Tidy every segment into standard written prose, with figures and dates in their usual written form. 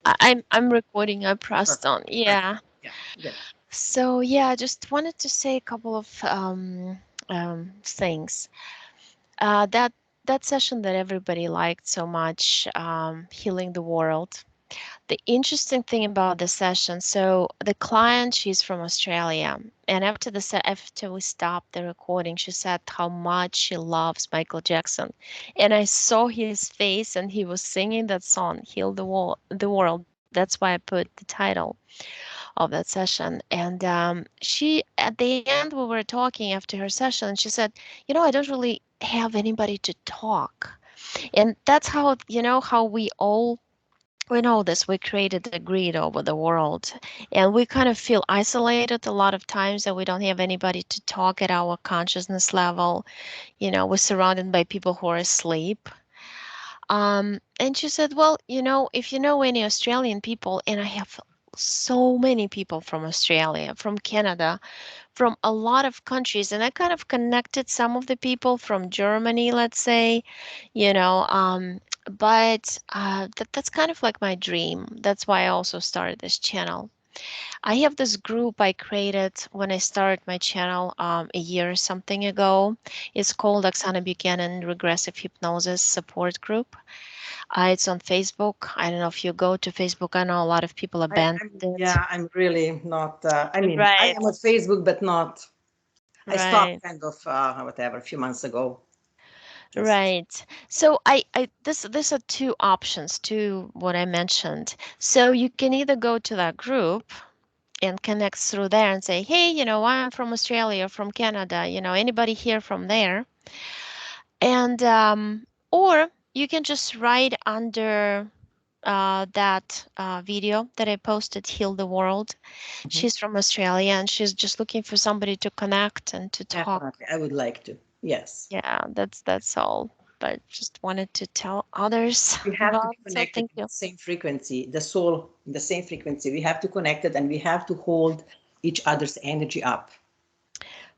I'm recording. I pressed Perfect. on. Perfect. Yeah. Yeah. Good. So yeah, I just wanted to say a couple of things. That session that everybody liked so much, healing the world. The interesting thing about the session, so the client, she's from Australia, and after we stopped the recording, she said how much she loves Michael Jackson, and I saw his face, and he was singing that song, "Heal the World." That's why I put the title of that session. And she, at the end, we were talking after her session, and she said, I don't really have anybody to talk. And that's how, how we know this, we created the grid over the world, and we kind of feel isolated a lot of times that we don't have anybody to talk at our consciousness level. We're surrounded by people who are asleep. And she said, well, if you know any Australian people, and I have so many people from Australia, from Canada, from a lot of countries, and I kind of connected some of the people from Germany, let's say, you know, but that's kind of like my dream. That's why I also started this channel. I have this group I created when I started my channel a year or something ago. It's called Oksana Buchanan Regressive Hypnosis Support Group. It's on Facebook. I don't know if you go to Facebook. I know a lot of people abandoned it. Yeah, I'm really not. I mean, I Right, am on Facebook, but not. I stopped right. kind of whatever a few months ago. Just Right. So this are two options to what I mentioned. So you can either go to that group and connect through there and say, hey, I'm from Australia, from Canada, anybody here from there? And or you can just write under that video that I posted, Heal the World. mhm. She's from Australia and she's just looking for somebody to connect and to talk. Definitely, I would like to. Yes, Yeah, that's all. But just wanted to tell others we have to be about it. So connected thank in the you. same frequency. The soul in the same frequency. We have to connect it, and we have to hold each other's energy up.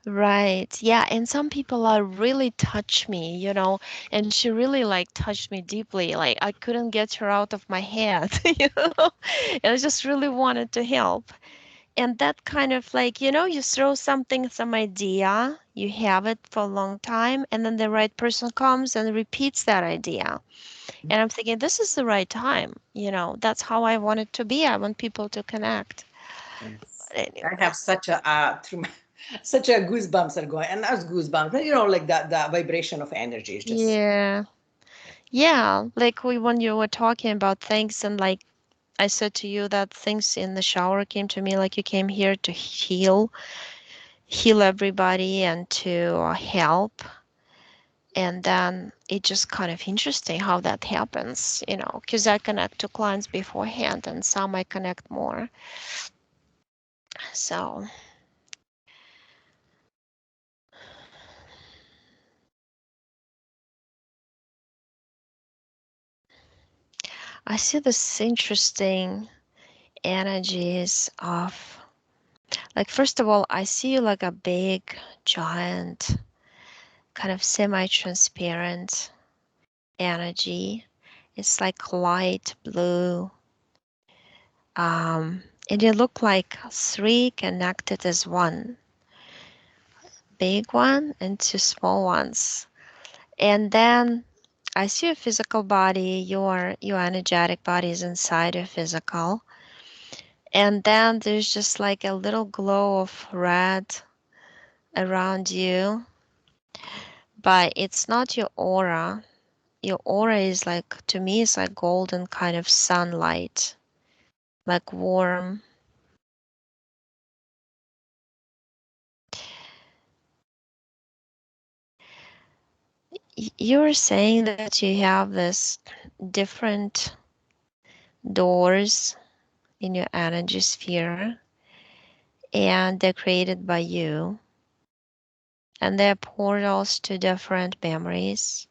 Right. Yeah, and some people are really touch me, and she really like touched me deeply. Like I couldn't get her out of my head, And I just really wanted to help. And that kind of like, you throw something, some idea, you have it for a long time, and then the right person comes and repeats that idea. And I'm thinking, this is the right time. That's how I want it to be. I want people to connect. Yes. But I anyway, have such a such a goosebumps are going, and not goosebumps, but like the vibration of energy is just yeah. Yeah, like when you were talking about things, and like I said to you that things in the shower came to me like you came here to heal everybody and to help. And then it just kind of interesting how that happens, because I connect to clients beforehand and some I connect more. So I see this interesting energies of, like, first of all, I see you like a big, giant, kind of semi-transparent energy. It's like light blue. And they look like three connected as one big one and two small ones. And then I see your physical body, your energetic body is inside your physical. And then there's just like a little glow of red around you, but it's not your aura. Your aura is like, to me, it's like golden kind of sunlight, like warm. You were saying that you have this different doors in your energy sphere, and they're created by you, and they're portals to different memories,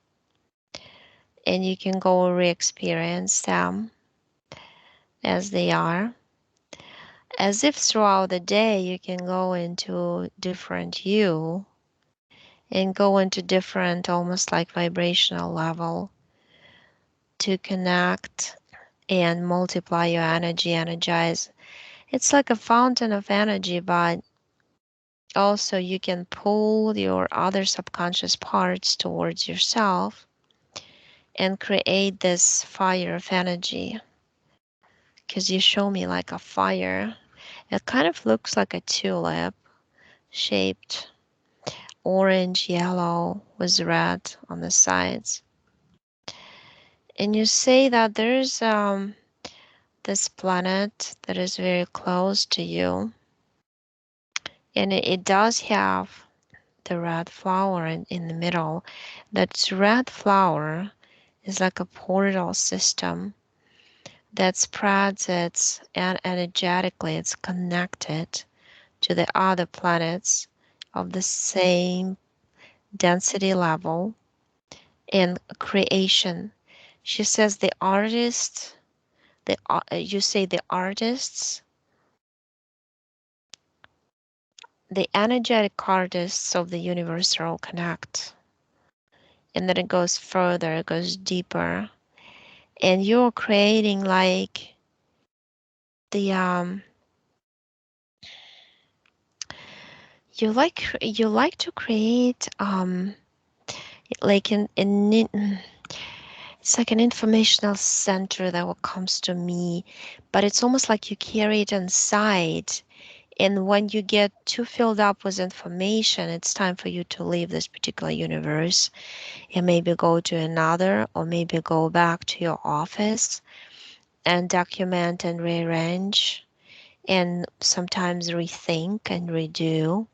and you can go re-experience them as they are, as if throughout the day you can go into different you and go into different, almost like vibrational level, to connect and multiply your energy, energize. It's like a fountain of energy, but also you can pull your other subconscious parts towards yourself and create this fire of energy. Because you show me like a fire. It kind of looks like a tulip shaped orange, yellow with red on the sides. And you say that there's this planet that is very close to you, and it does have the red flower in the middle. That red flower is like a portal system that spreads its and energetically it's connected to the other planets of the same density level and creation. She says the artists, you say the artists, the energetic artists of the universe all connect. And then it goes further, it goes deeper. And you're creating like the you like to create like it's like an informational center that what comes to me, but it's almost like you carry it inside. And when you get too filled up with information, it's time for you to leave this particular universe and maybe go to another, or maybe go back to your office and document and rearrange and sometimes rethink and redo.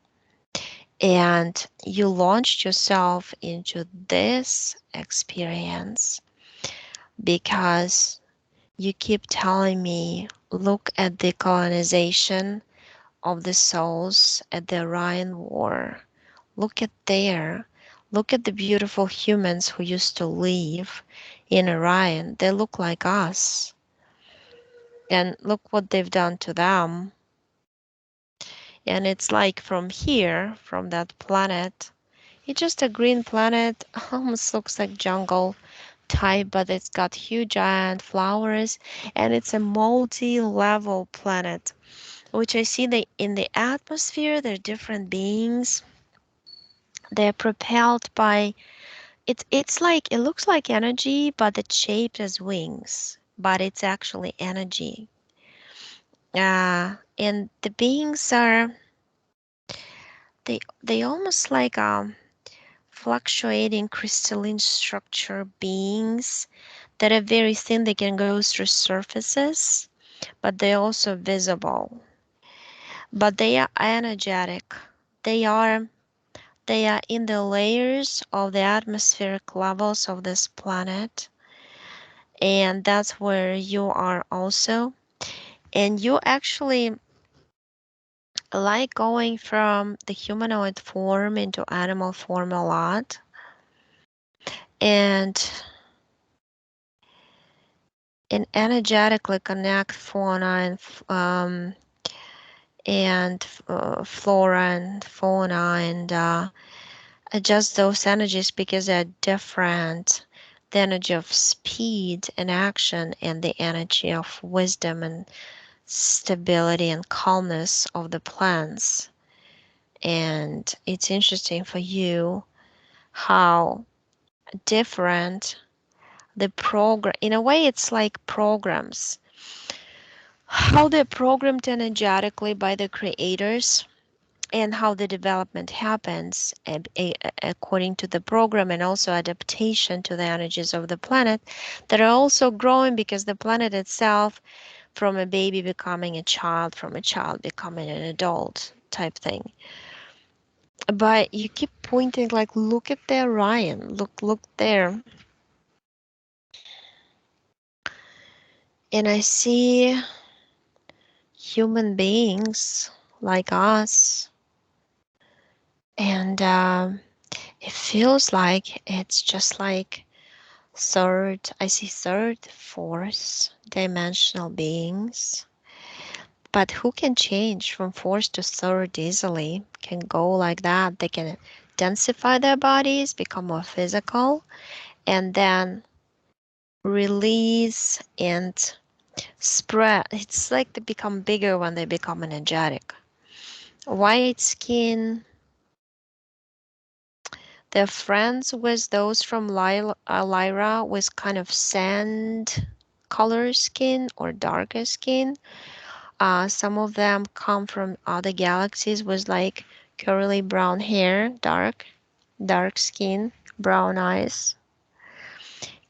And you launched yourself into this experience because you keep telling me, look at the colonization of the souls at the Orion War. Look at there. Look at the beautiful humans who used to live in Orion. They look like us. And look what they've done to them. And it's like from here, from that planet, it's just a green planet, almost looks like jungle type, but it's got huge giant flowers, and it's a multi-level planet, which I see that in the atmosphere there are different beings. They're propelled by it's like it looks like energy, but it's shaped as wings, but it's actually energy. And the beings are they almost like fluctuating crystalline structure beings that are very thin. They can go through surfaces, but they're also visible. But they are energetic. They are they are in the layers of the atmospheric levels of this planet, and that's where you are also. And you actually like going from the humanoid form into animal form a lot. And energetically connect fauna and flora and fauna and adjust those energies because they're different. The energy of speed and action, and the energy of wisdom and stability and calmness of the plants. And it's interesting for you how different the program, in a way, it's like programs, how they're programmed energetically by the creators, and how the development happens according to the program, and also adaptation to the energies of the planet that are also growing because the planet itself, from a baby becoming a child, from a child becoming an adult type thing. But you keep pointing like, look at there, Ryan, look there. And I see human beings like us, and it feels like it's just like I see third, fourth dimensional beings. But who can change from fourth to third easily? Can go like that. They can densify their bodies, become more physical, and then release and spread. It's like they become bigger when they become energetic. White skin, they're friends with those from Lyra with kind of sand color skin or darker skin. Some of them come from other galaxies with like curly brown hair, dark skin, brown eyes.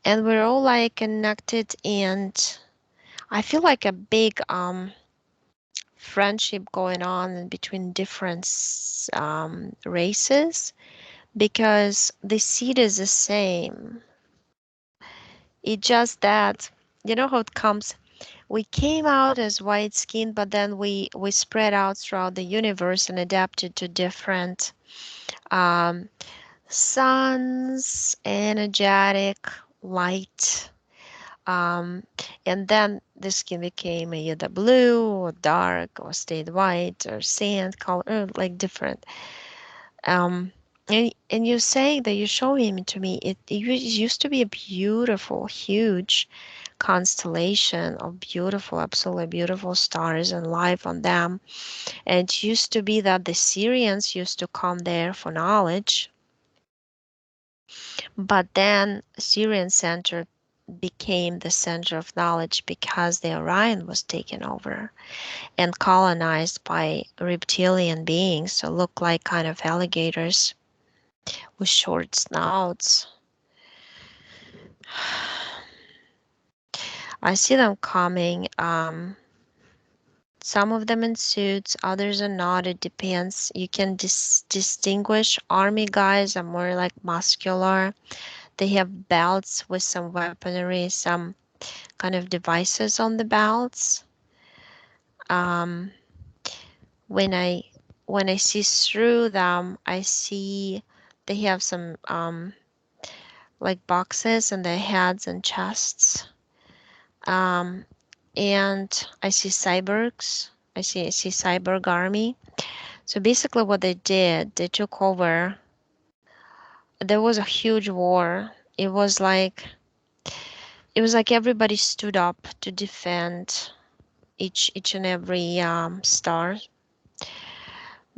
And we're all like connected, and I feel like a big friendship going on between different races, because the seed is the same. It just that, you know how it comes. We came out as white skin, but then we spread out throughout the universe and adapted to different um, suns, energetic, light. Um, and then the skin became either blue or dark or stayed white or sand color, like different. Um, and you're saying that you show him to me. It used to be a beautiful, huge constellation of beautiful, absolutely beautiful stars and life on them. And it used to be that the Syrians used to come there for knowledge, but then Syrian center became the center of knowledge because the Orion was taken over and colonized by reptilian beings, so look like kind of alligators with short snouts. I see them coming. Some of them in suits, others are not. It depends. You can distinguish army guys are more like muscular. They have belts with some weaponry, some kind of devices on the belts. Um, when I when I see through them, I see they have some like boxes in their heads and chests. Um, and I see cyborgs. I see cyborg army. So basically, what they did, they took over. There was a huge war. It was like everybody stood up to defend each and every star,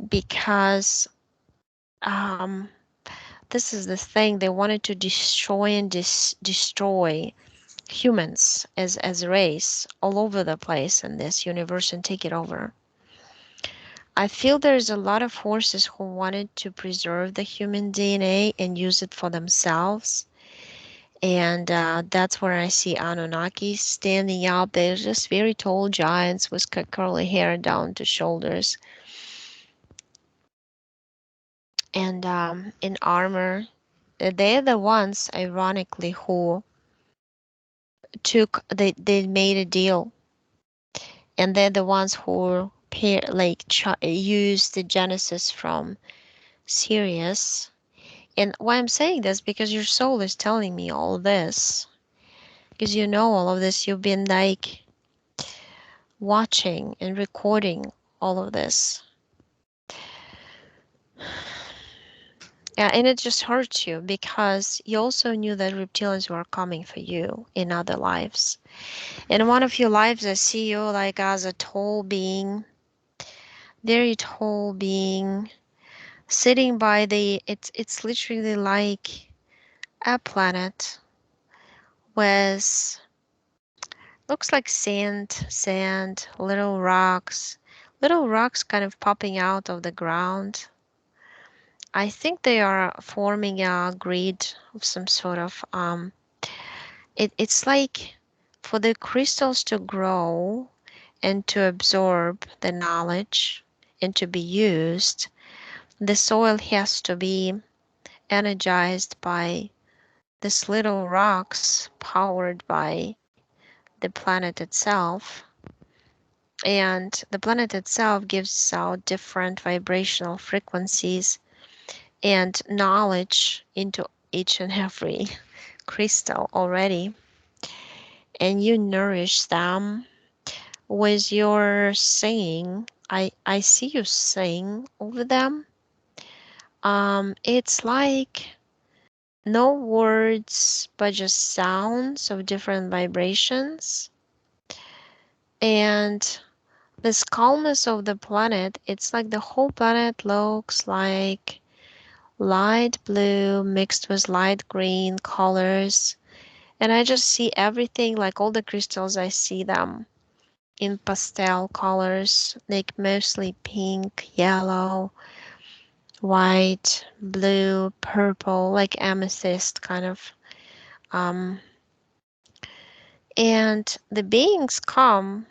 because um, this is the thing, they wanted to destroy and destroy humans as a race all over the place in this universe and take it over. I feel there's a lot of forces who wanted to preserve the human DNA and use it for themselves. And that's where I see Anunnaki standing out. They're just very tall giants with curly hair down to shoulders and in armor. They're the ones, ironically, who they made a deal, and they're the ones who used the Genesis from Sirius. And why I'm saying this, because your soul is telling me all this, because you know all of this. You've been like watching and recording all of this. Yeah, and it just hurts you because you also knew that reptilians were coming for you in other lives. In one of your lives, I see you like as a tall being, very tall being, sitting by it's literally like a planet with looks like sand, little rocks kind of popping out of the ground. I think they are forming a grid of some sort of it's like for the crystals to grow and to absorb the knowledge and to be used, the soil has to be energized by these little rocks powered by the planet itself. And the planet itself gives out different vibrational frequencies and knowledge into each and every crystal already. And you nourish them with your singing. I see you sing over them. It's like no words, but just sounds of different vibrations. And this calmness of the planet, it's like the whole planet looks like light blue mixed with light green colors. And I just see everything, like all the crystals, I see them in pastel colors, like mostly pink, yellow, white, blue, purple, like amethyst kind of. Um, and the beings come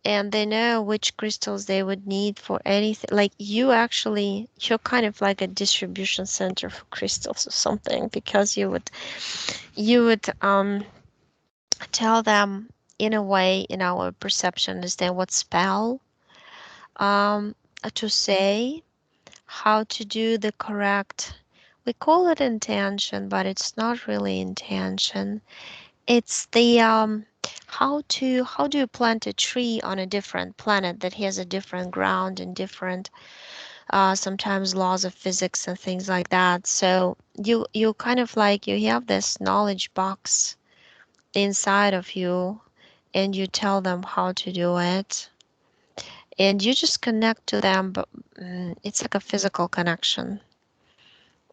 and they know which crystals they would need for anything. Like you actually, you're kind of like a distribution center for crystals or something, because you would tell them in a way, in our perception, understand what spell um to say, how to do the correct, we call it intention, but it's not really intention. It's the how do you plant a tree on a different planet that has a different ground and different sometimes laws of physics and things like that. So you kind of like you have this knowledge box inside of you, and you tell them how to do it, and you just connect to them, but it's like a physical connection.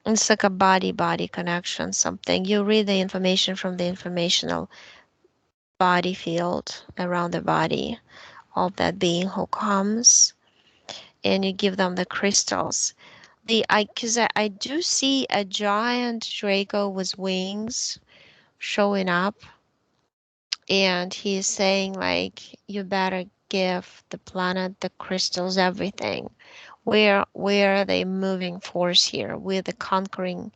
It's like a body connection, something. You read the information from the informational body field around the body of that being who comes, and you give them the crystals. Because I do see a giant Draco with wings showing up, and he's saying like, you better give the planet the crystals, everything. Where are they moving force here? We're the conquering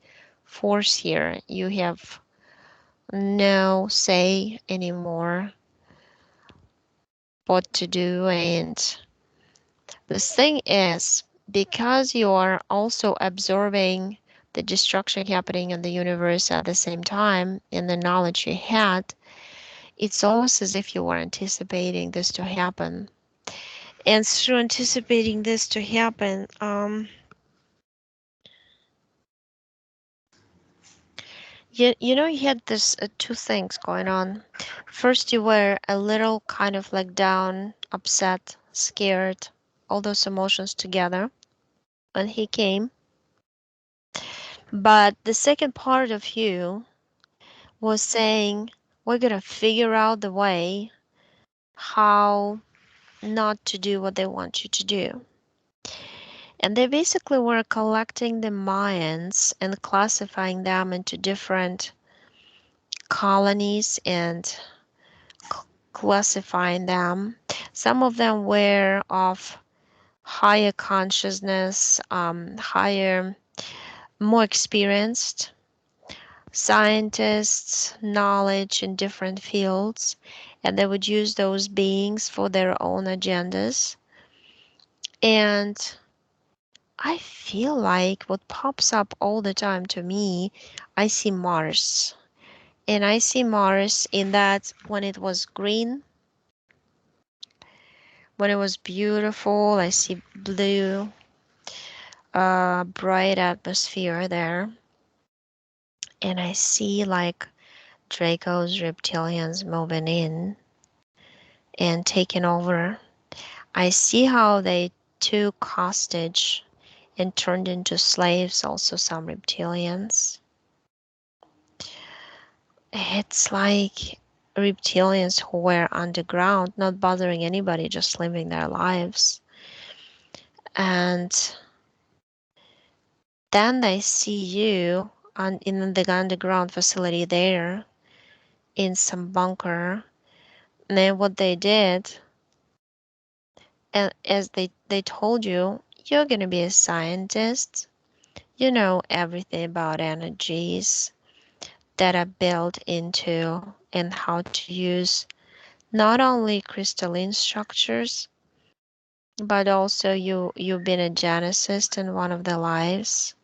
force here. You have no say anymore what to do. And the thing is, because you are also absorbing the destruction happening in the universe at the same time in the knowledge you had, it's almost as if you were anticipating this to happen. And through anticipating this to happen, you know, you had this two things going on. First, you were a little kind of like down, upset, scared, all those emotions together when he came. But the second part of you was saying, we're gonna figure out the way how not to do what they want you to do. And they basically were collecting the Mayans and classifying them into different colonies and classifying them. Some of them were of higher consciousness, higher, more experienced scientists, knowledge in different fields, and they would use those beings for their own agendas. And I feel like what pops up all the time to me, I see Mars. And I see Mars in that when it was green, when it was beautiful, I see blue, bright atmosphere there. And I see like Draco's reptilians moving in and taking over. I see how they took hostage and turned into slaves, also some reptilians. It's like reptilians who were underground, not bothering anybody, just living their lives. And then they see you in the underground facility there in some bunker. And then what they did, and as they told you, you're gonna be a scientist. You know everything about energies that are built into and how to use not only crystalline structures, but also you've been a geneticist in one of the lives.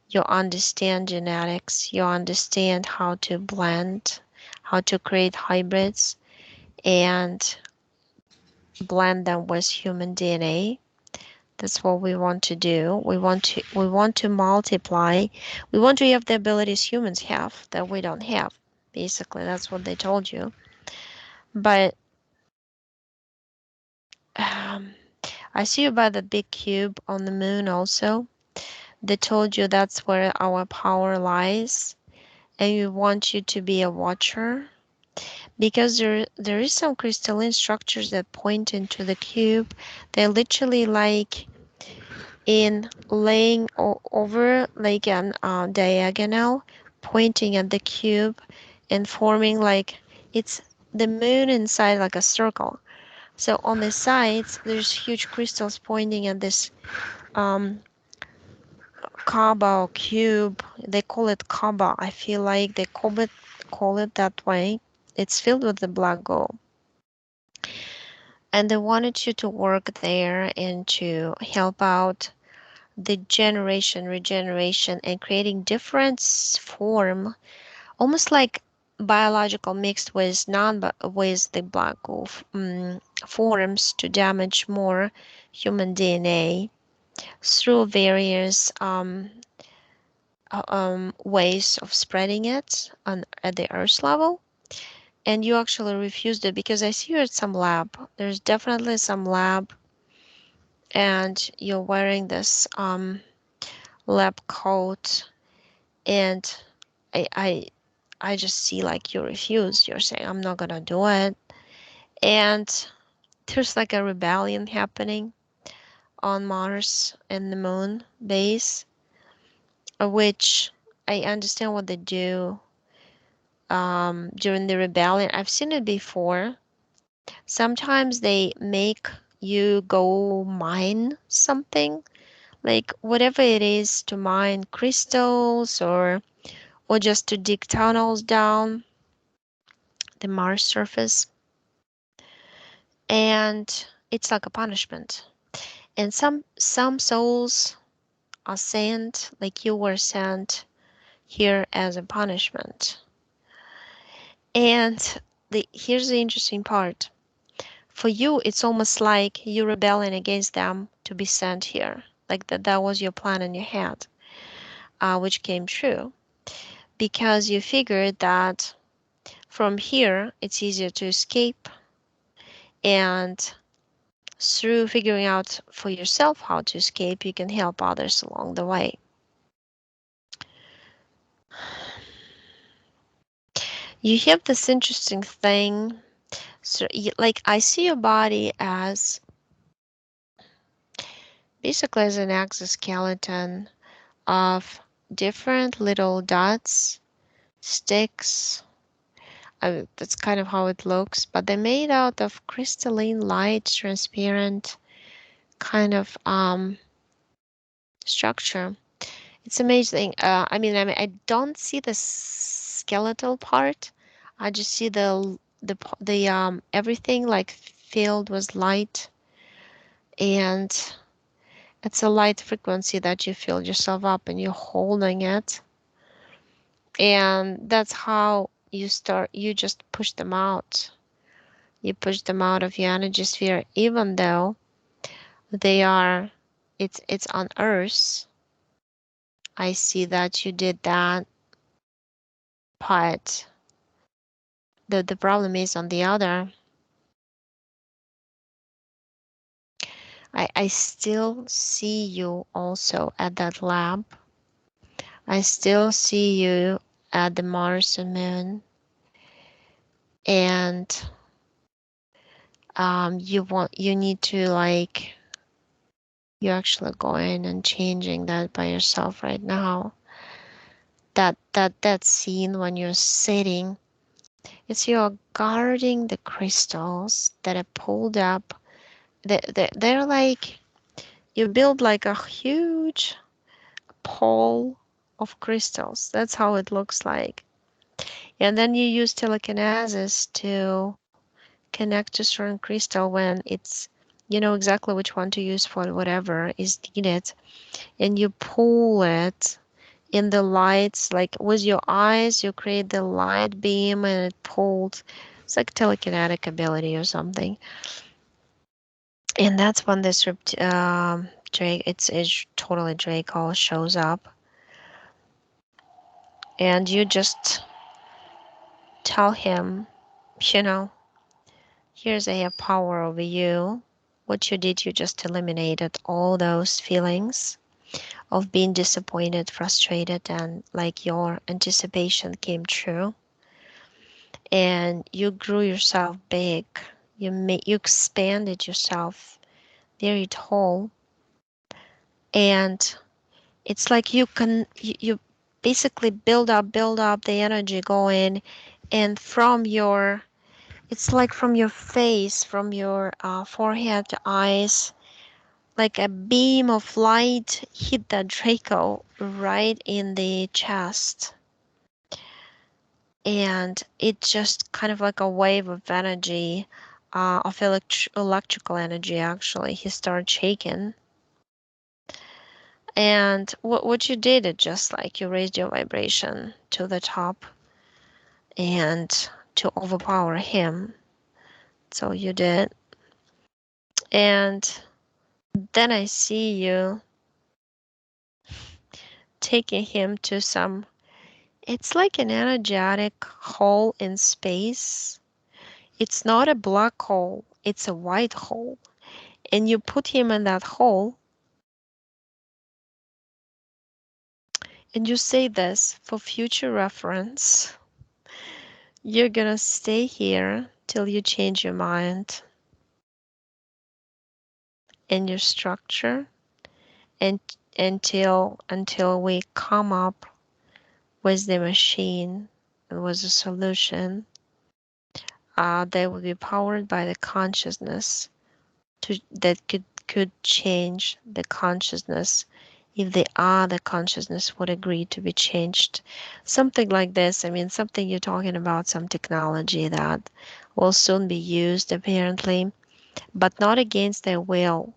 You understand genetics, you understand how to blend, how to create hybrids and blend them with human DNA. That's what we want to do. We want to multiply. We want to have the abilities humans have that we don't have. Basically, that's what they told you. But I see you by the big cube on the moon also. They told you that's where our power lies, and we want you to be a watcher because there is some crystalline structures that point into the cube. They're literally like in laying over like an diagonal, pointing at the cube and forming like it's the moon inside like a circle. So on the sides, there's huge crystals pointing at this um, Kaaba or cube. They call it Kaaba. I feel like they call it that way. It's filled with the black gold. And they wanted you to work there and to help out the generation, regeneration, and creating different form, almost like biological mixed with non with the black hole forms to damage more human DNA through various ways of spreading it on at the Earth level. And you actually refused it because I see you at some lab. There's definitely some lab, and you're wearing this lab coat, and I I I just see like you refused. You're saying I'm not gonna do it, and there's like a rebellion happening on Mars and the Moon base, which I understand what they do during the rebellion. I've seen it before. Sometimes they make you go mine something, like whatever it is to mine crystals or just to dig tunnels down the Mars surface. And it's like a punishment. And some souls are sent, like you were sent here as a punishment. And here's the interesting part. For you, it's almost like you rebelling against them to be sent here. Like that was your plan in your head, which came true. Because you figured that from here, it's easier to escape. And through figuring out for yourself how to escape, you can help others along the way. You have this interesting thing. So, like, I see your body as basically as an exoskeleton of different little dots, sticks. That's kind of how it looks, but they're made out of crystalline, light, transparent kind of structure. It's amazing. I don't see the skeletal part. I just see the everything like filled with light, and it's a light frequency that you feel yourself up and you're holding it. And that's how you start, you just push them out. You push them out of your energy sphere, even though they are, it's on Earth. I see that you did that, but the problem is on the other. I still see you also at that lab. I still see you at the Mars and Moon, and you need to like you're actually going and changing that by yourself right now. That scene when you're sitting, it's you're guarding the crystals that are pulled up. They're like you build like a huge pole of crystals. That's how it looks like. And then you use telekinesis to connect to certain crystal when it's you know exactly which one to use for whatever is needed, and you pull it in the lights, like with your eyes, you create the light beam and it pulls. It's like telekinetic ability or something. And that's when this Drake, it's totally Draco shows up, and you just tell him, you know, here's I have power over you. What you did, you just eliminated all those feelings of being disappointed, frustrated, and like your anticipation came true. And you grew yourself big. You expanded yourself very tall, and it's like you basically build up the energy going, and from your it's like from your face, from your forehead to eyes, like a beam of light hit that Draco right in the chest, and it just kind of like a wave of energy, of electrical energy. Actually, he started shaking, and what you did, it just like you raised your vibration to the top and to overpower him. So you did, and then I see you taking him to some. It's like an energetic hole in space. It's not a black hole, it's a white hole. And you put him in that hole, and you say this for future reference. You're gonna stay here till you change your mind and your structure, and until we come up with the machine and with a solution that will be powered by the consciousness that could change the consciousness if the other consciousness would agree to be changed. Something like this. I mean, something you're talking about, some technology that will soon be used apparently, but not against their will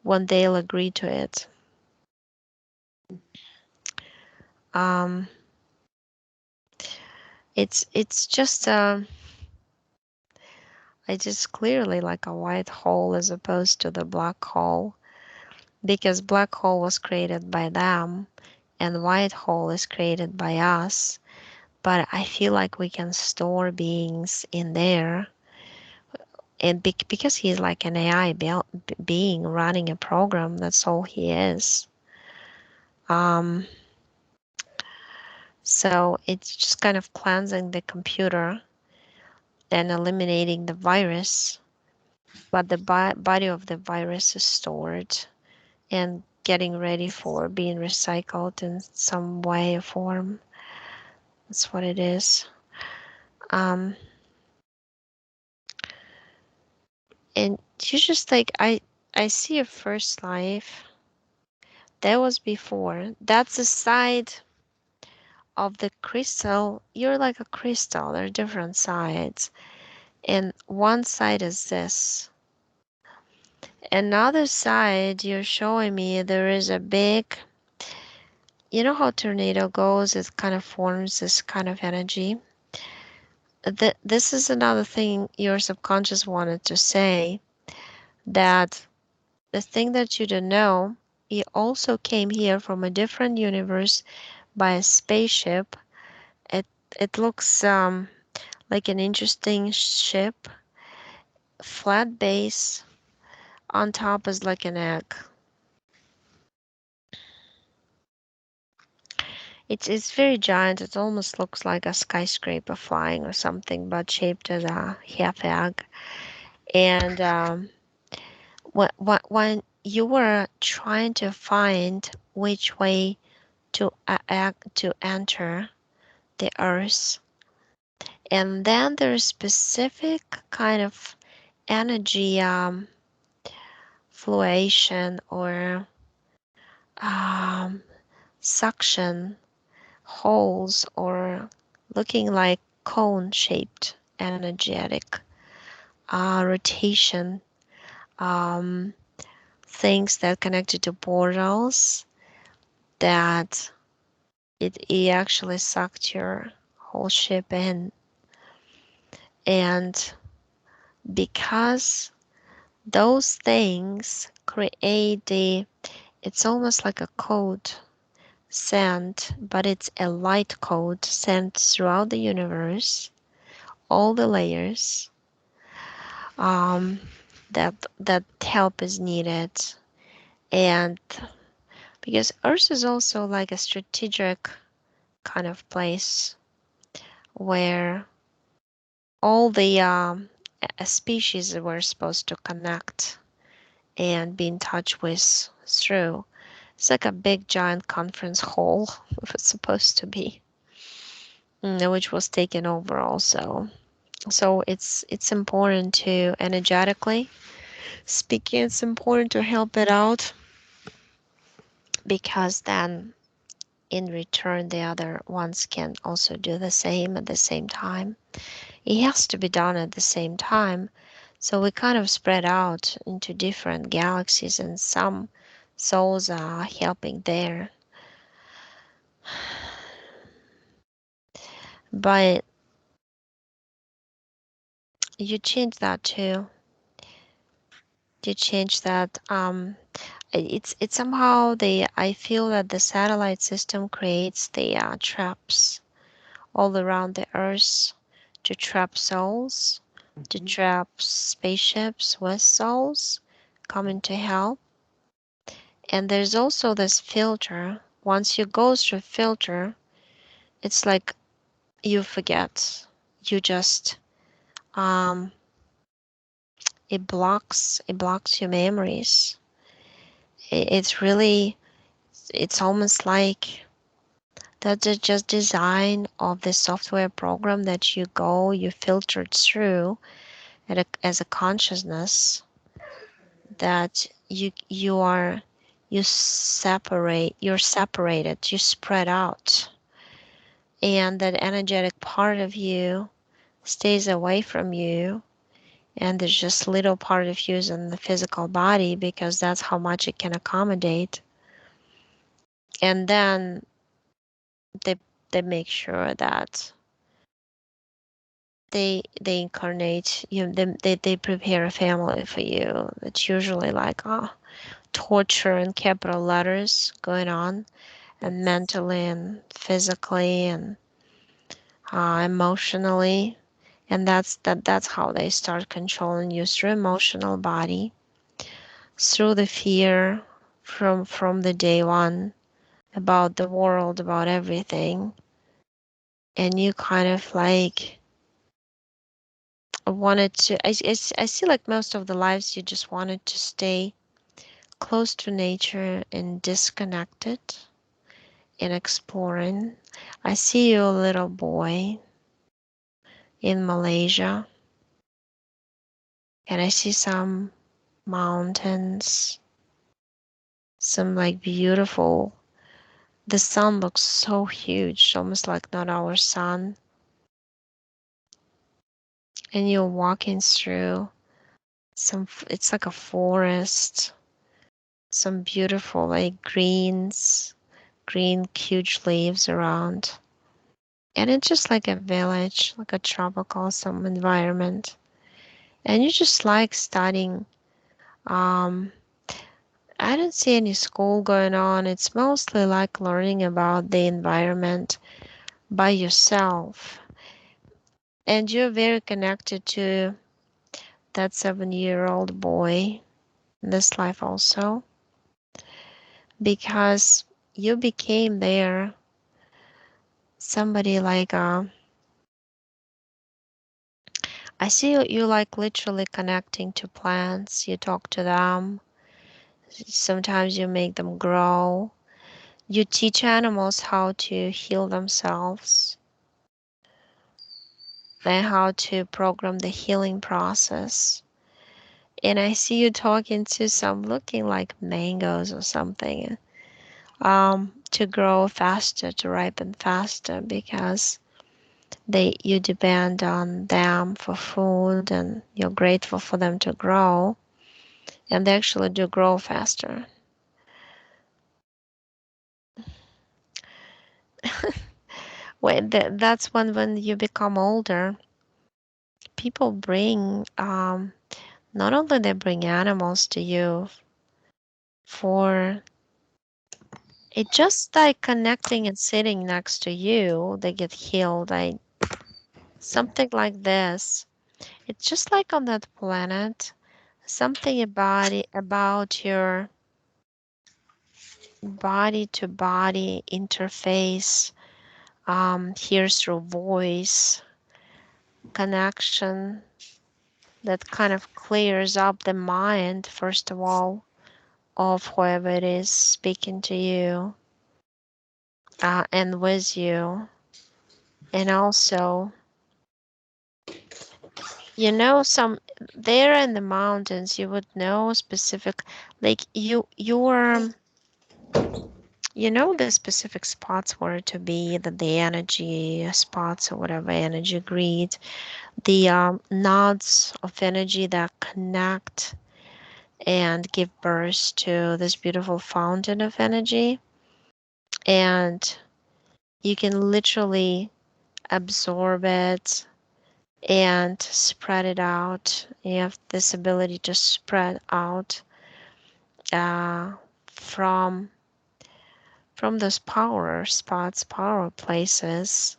when they'll agree to it. Um, it's just it's just clearly like a white hole as opposed to the black hole, because black hole was created by them and white hole is created by us. But I feel like we can store beings in there, and because he's like an AI being running a program, that's all he is. Um, so it's just kind of cleansing the computer and eliminating the virus, but the body of the virus is stored and getting ready for being recycled in some way or form. That's what it is. Um, and you just like I see a first life. That was before. That's the side of the crystal. You're like a crystal. There are different sides. And one side is this. Another side, you're showing me there is a big, you know how tornado goes? It kind of forms this kind of energy. This is another thing your subconscious wanted to say, that the thing that you don't know, it also came here from a different universe by a spaceship. It it looks like an interesting ship, flat base, on top is like an egg. It's very giant. It almost looks like a skyscraper flying or something, but shaped as a half egg. And when you were trying to find which way to enter the Earth, and then there's specific kind of energy fluctuation or um, suction holes, or looking like cone shaped energetic rotation, um, things that connected to portals, that it actually sucked your whole ship in. And because those things create it's almost like a code sent, but it's a light code sent throughout the universe, all the layers. Um, that help is needed. And because Earth is also like a strategic kind of place where all the species were supposed to connect and be in touch with through. It's like a big giant conference hall. It was supposed to be, which was taken over also. So it's important to energetically speaking. It's important to help it out because then in return the other ones can also do the same at the same time. It has to be done at the same time. So we kind of spread out into different galaxies, and some souls are helping there. But you change that too. You change that. It's somehow the I feel that the satellite system creates the traps all around the Earth to trap souls, to Mhm. trap spaceships with souls coming to help. And there's also this filter. Once you go through filter, it's like you forget. You just um it blocks your memories. It's really it's almost like that's just design of the software program that you filtered through as a consciousness that you're separated, you spread out, and that energetic part of you stays away from you, and there's just little part of you in the physical body because that's how much it can accommodate. And then they they make sure that they incarnate you, they prepare a family for you. It's usually like torture in capital letters going on, and Yes. mentally and physically and emotionally. And that's how they start controlling you through emotional body, through the fear from the day one about the world, about everything. And you kind of like wanted to I see like most of the lives you just wanted to stay close to nature and disconnected and exploring. I see you a little boy in Malaysia, and I see some mountains, some like beautiful. The sun looks so huge, almost like not our sun. And you're walking through it's like a forest, some beautiful like green huge leaves around. And it's just like a village, like a tropical some environment. And you just like studying. Um, I don't see any school going on. It's mostly like learning about the environment by yourself. And you're very connected to that 7-year-old boy in this life also because you became there somebody like I see you like literally connecting to plants. You talk to them. Sometimes you make them grow. You teach animals how to heal themselves and how to program the healing process. And I see you talking to some looking like mangoes or something, to grow faster, to ripen faster because you depend on them for food and you're grateful for them to grow, and they actually do grow faster. That's when you become older, people bring not only they bring animals to you for it, just like connecting and sitting next to you, they get healed. Like something like this. It's just like on that planet, something about it, about your body to body interface, hears through voice connection that kind of clears up the mind, first of all, of whoever it is speaking to you and with you. And also, some there in the mountains, you would know specific, like the specific spots where to be, the energy spots or whatever energy grid, the nodes of energy that connect and give birth to this beautiful fountain of energy. And you can literally absorb it and spread it out. You have this ability to spread out uh, from those power spots, power places,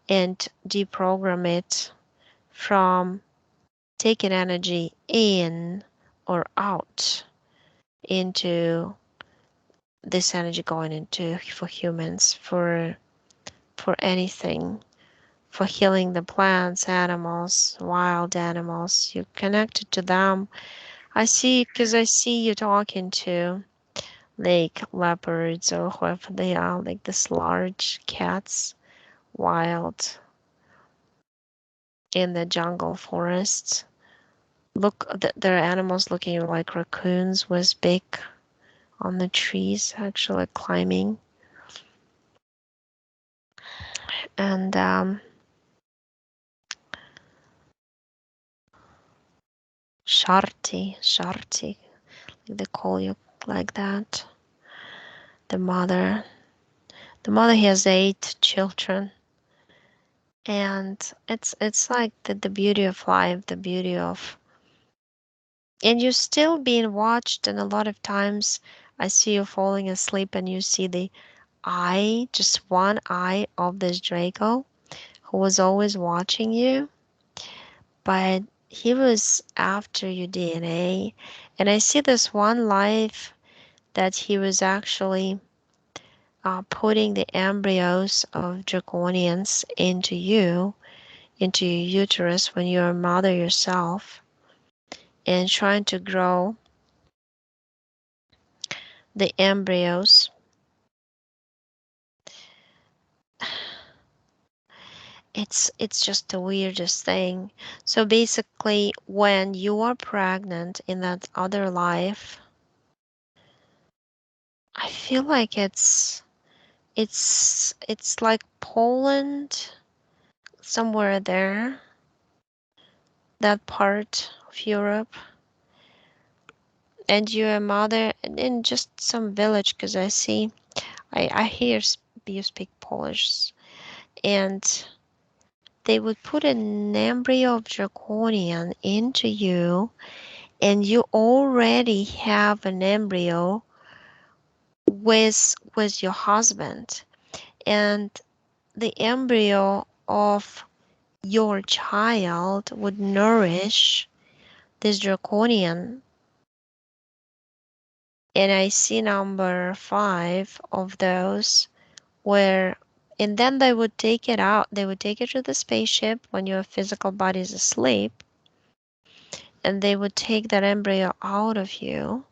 and deprogram it from taking energy in or out into this energy going into for humans, for anything, for healing the plants, animals, wild animals. You're connected to them. I see, because I see you talking to like leopards or whoever they are, like this large cats, wild in the jungle forests. Look, there are animals looking like raccoons with big on the trees, actually climbing. And Sharti, they call you like that. The mother, the mother has 8 children, and it's like the beauty of life, the beauty of, and you're still being watched. And a lot of times, I see you falling asleep, and you see the eye, just one eye of this Draco, who was always watching you, but he was after your DNA. And I see this one life that he was actually putting the embryos of draconians into your uterus when you're a mother yourself, and trying to grow the embryos. It's just the weirdest thing. So basically, when you are pregnant in that other life, I feel like it's like Poland, somewhere there, that part of Europe, and you're a mother in just some village, because I hear you speak Polish, and they would put an embryo of draconian into you, and you already have an embryo with your husband, and the embryo of your child would nourish this draconian. And I see number 5 of those where, and then they would take it out, they would take it to the spaceship when your physical body is asleep, and they would take that embryo out of you.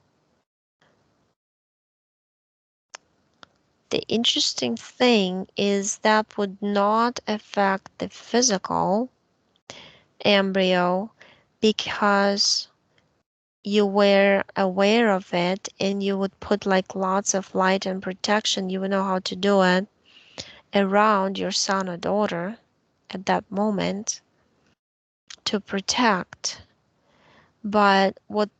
The interesting thing is that would not affect the physical embryo, because you were aware of it, and you would put like lots of light and protection, you would know how to do it, around your son or daughter at that moment to protect. But what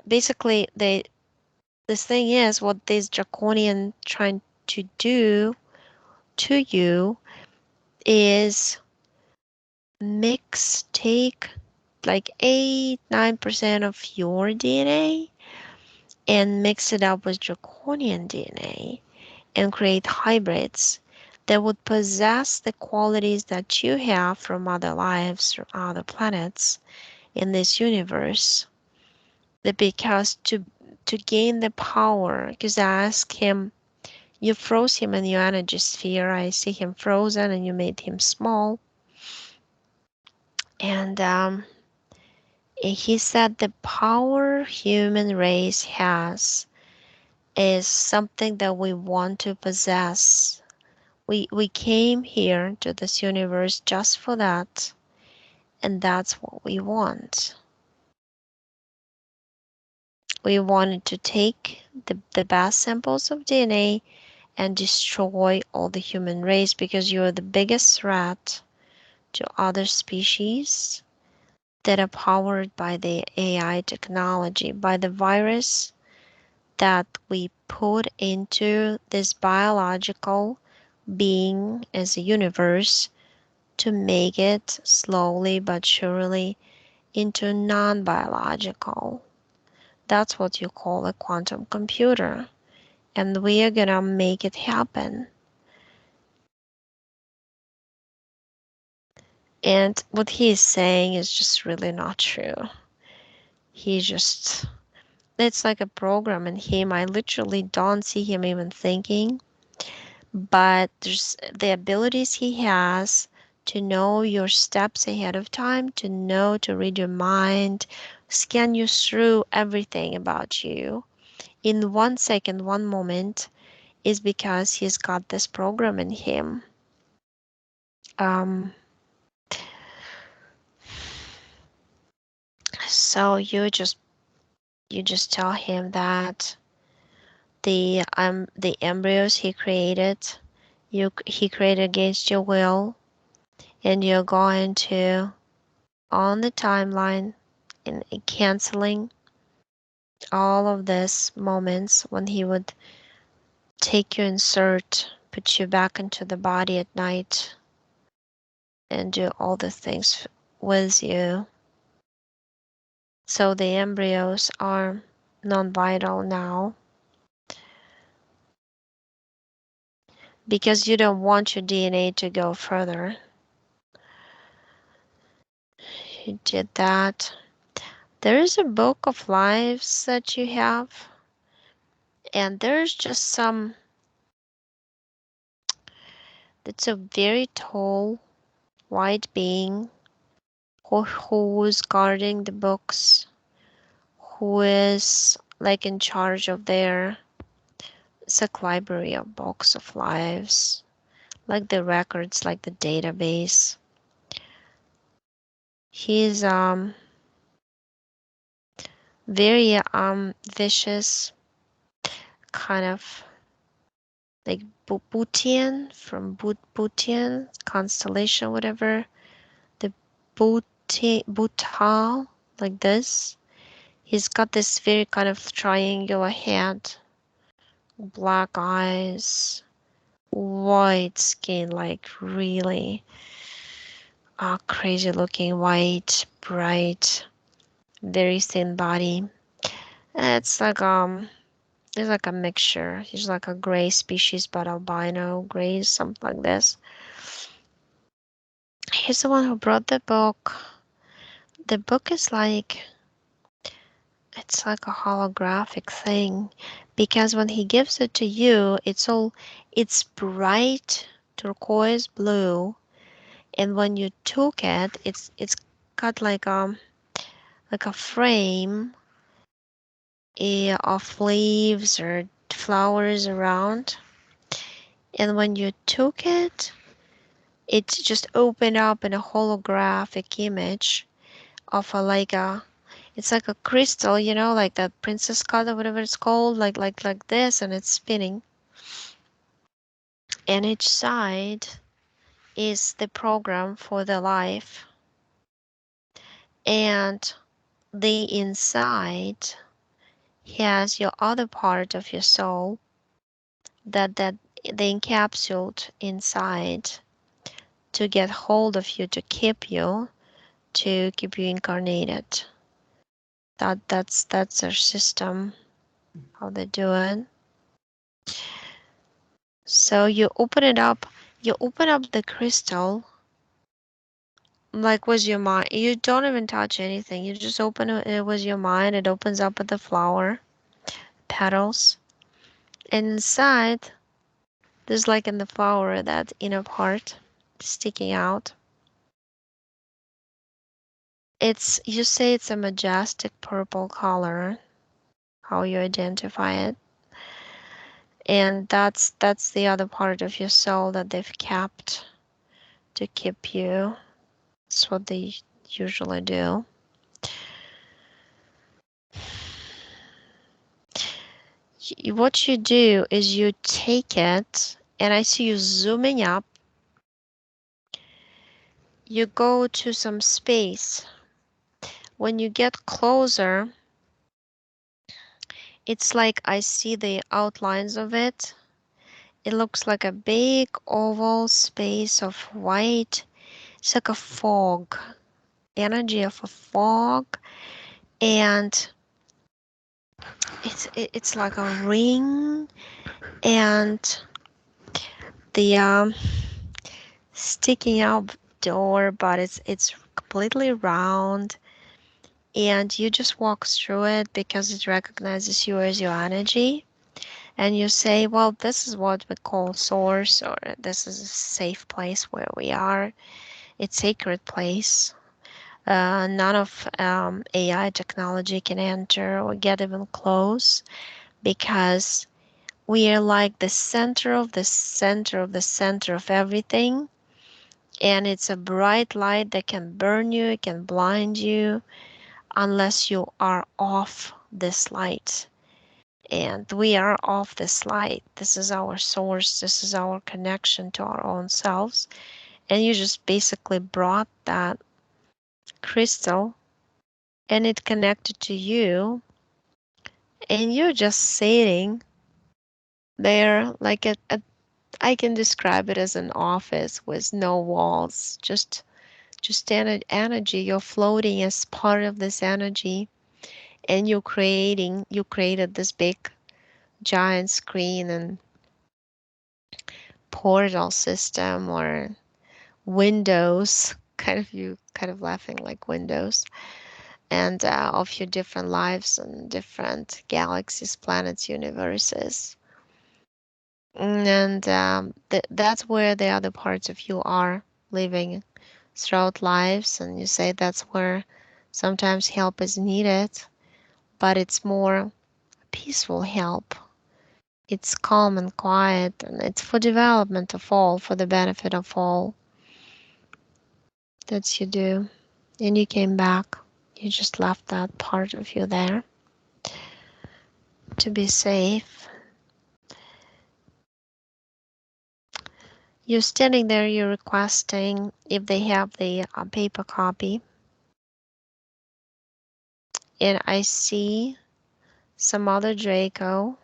basically this thing is, what this draconian trying to do to you is take like 8-9% of your DNA and mix it up with draconian DNA and create hybrids that would possess the qualities that you have from other lives or other planets in this universe. because to gain the power, because I asked him, you froze him in your energy sphere. I see him frozen and you made him small. And he said the power human race has is something that we want to possess. We came here to this universe just for that, and that's what we want. We wanted to take the best samples of DNA and destroy all the human race because you're the biggest threat to other species that are powered by the AI technology, by the virus that we put into this biological being as a universe to make it slowly but surely into non biological. That's what you call a quantum computer. And we are gonna make it happen. And what he is saying is just really not true. He just, it's like a program in him. I literally don't see him even thinking, but there's the abilities he has to know your steps ahead of time, to know, to read your mind, scan you through everything about you in 1 second, one moment, is because he's got this program in him. Um, so you just tell him that the embryos he created, he created against your will, and you're going to on the timeline and canceling all of these moments when he would take you insert, put you back into the body at night, and do all the things with you. So the embryos are non-vital now because you don't want your DNA to go further. You did that. There is a book of lives that you have, and there's just some, it's a very tall white being who is guarding the books, who is like in charge of their, it's like library of books of lives, like the records, like the database. He's very vicious, kind of like Butian from Butian constellation, whatever. The Butal, like this. He's got this very kind of triangular head, black eyes, white skin, like really crazy looking white, bright, very thin body. It's like it's like a mixture. He's like a gray species, but albino gray, something like this. He's the one who brought the book. The book is like, it's like a holographic thing because when he gives it to you, it's bright turquoise blue, and when you took it, it's got like a frame of leaves or flowers around, and when you took it, it just opened up in a holographic image of it's like a crystal, like that princess cut or whatever it's called, like this, and it's spinning. And each side is the program for the life, and the inside has your other part of your soul that they encapsuled inside to get hold of you, to keep you incarnated. That's their system, how they do it. So you open it up, you open up the crystal, like with your mind. You don't even touch anything. You just open it with your mind. It opens up with the flower petals. And inside, there's like in the flower that inner part sticking out. It's you say it's a majestic purple color, how you identify it. And that's the other part of your soul that they've kept to keep you. That's what they usually do. What you do is you take it, and I see you zooming up. You go to some space. When you get closer, it's like I see the outlines of it. It looks like a big oval space of white. It's like a fog, energy of a fog, and it's like a ring, and the sticking out door, but it's completely round, and you just walk through it because it recognizes you as your energy. And you say, well, this is what we call source, or this is a safe place where we are. It's sacred place. None of AI technology can enter or get even close, because we are like the center of the center of the center of everything. And it's a bright light that can burn you, it can blind you, unless you are off this light. And we are off this light. This is our source, this is our connection to our own selves. And you just basically brought that crystal, and it connected to you, and you're just sitting there like I can describe it as an office with no walls, just energy. You're floating as part of this energy, and you created this big giant screen and portal system, or windows, kind of, you kind of laughing like windows, and of your different lives and different galaxies, planets, universes. And that's where the other parts of you are living throughout lives. And you say that's where sometimes help is needed, but it's more peaceful help. It's calm and quiet, and it's for development of all, for the benefit of all. That you do. And you came back. You just left that part of you there to be safe. You're standing there, you're requesting if they have the paper copy. And I see some other Draco.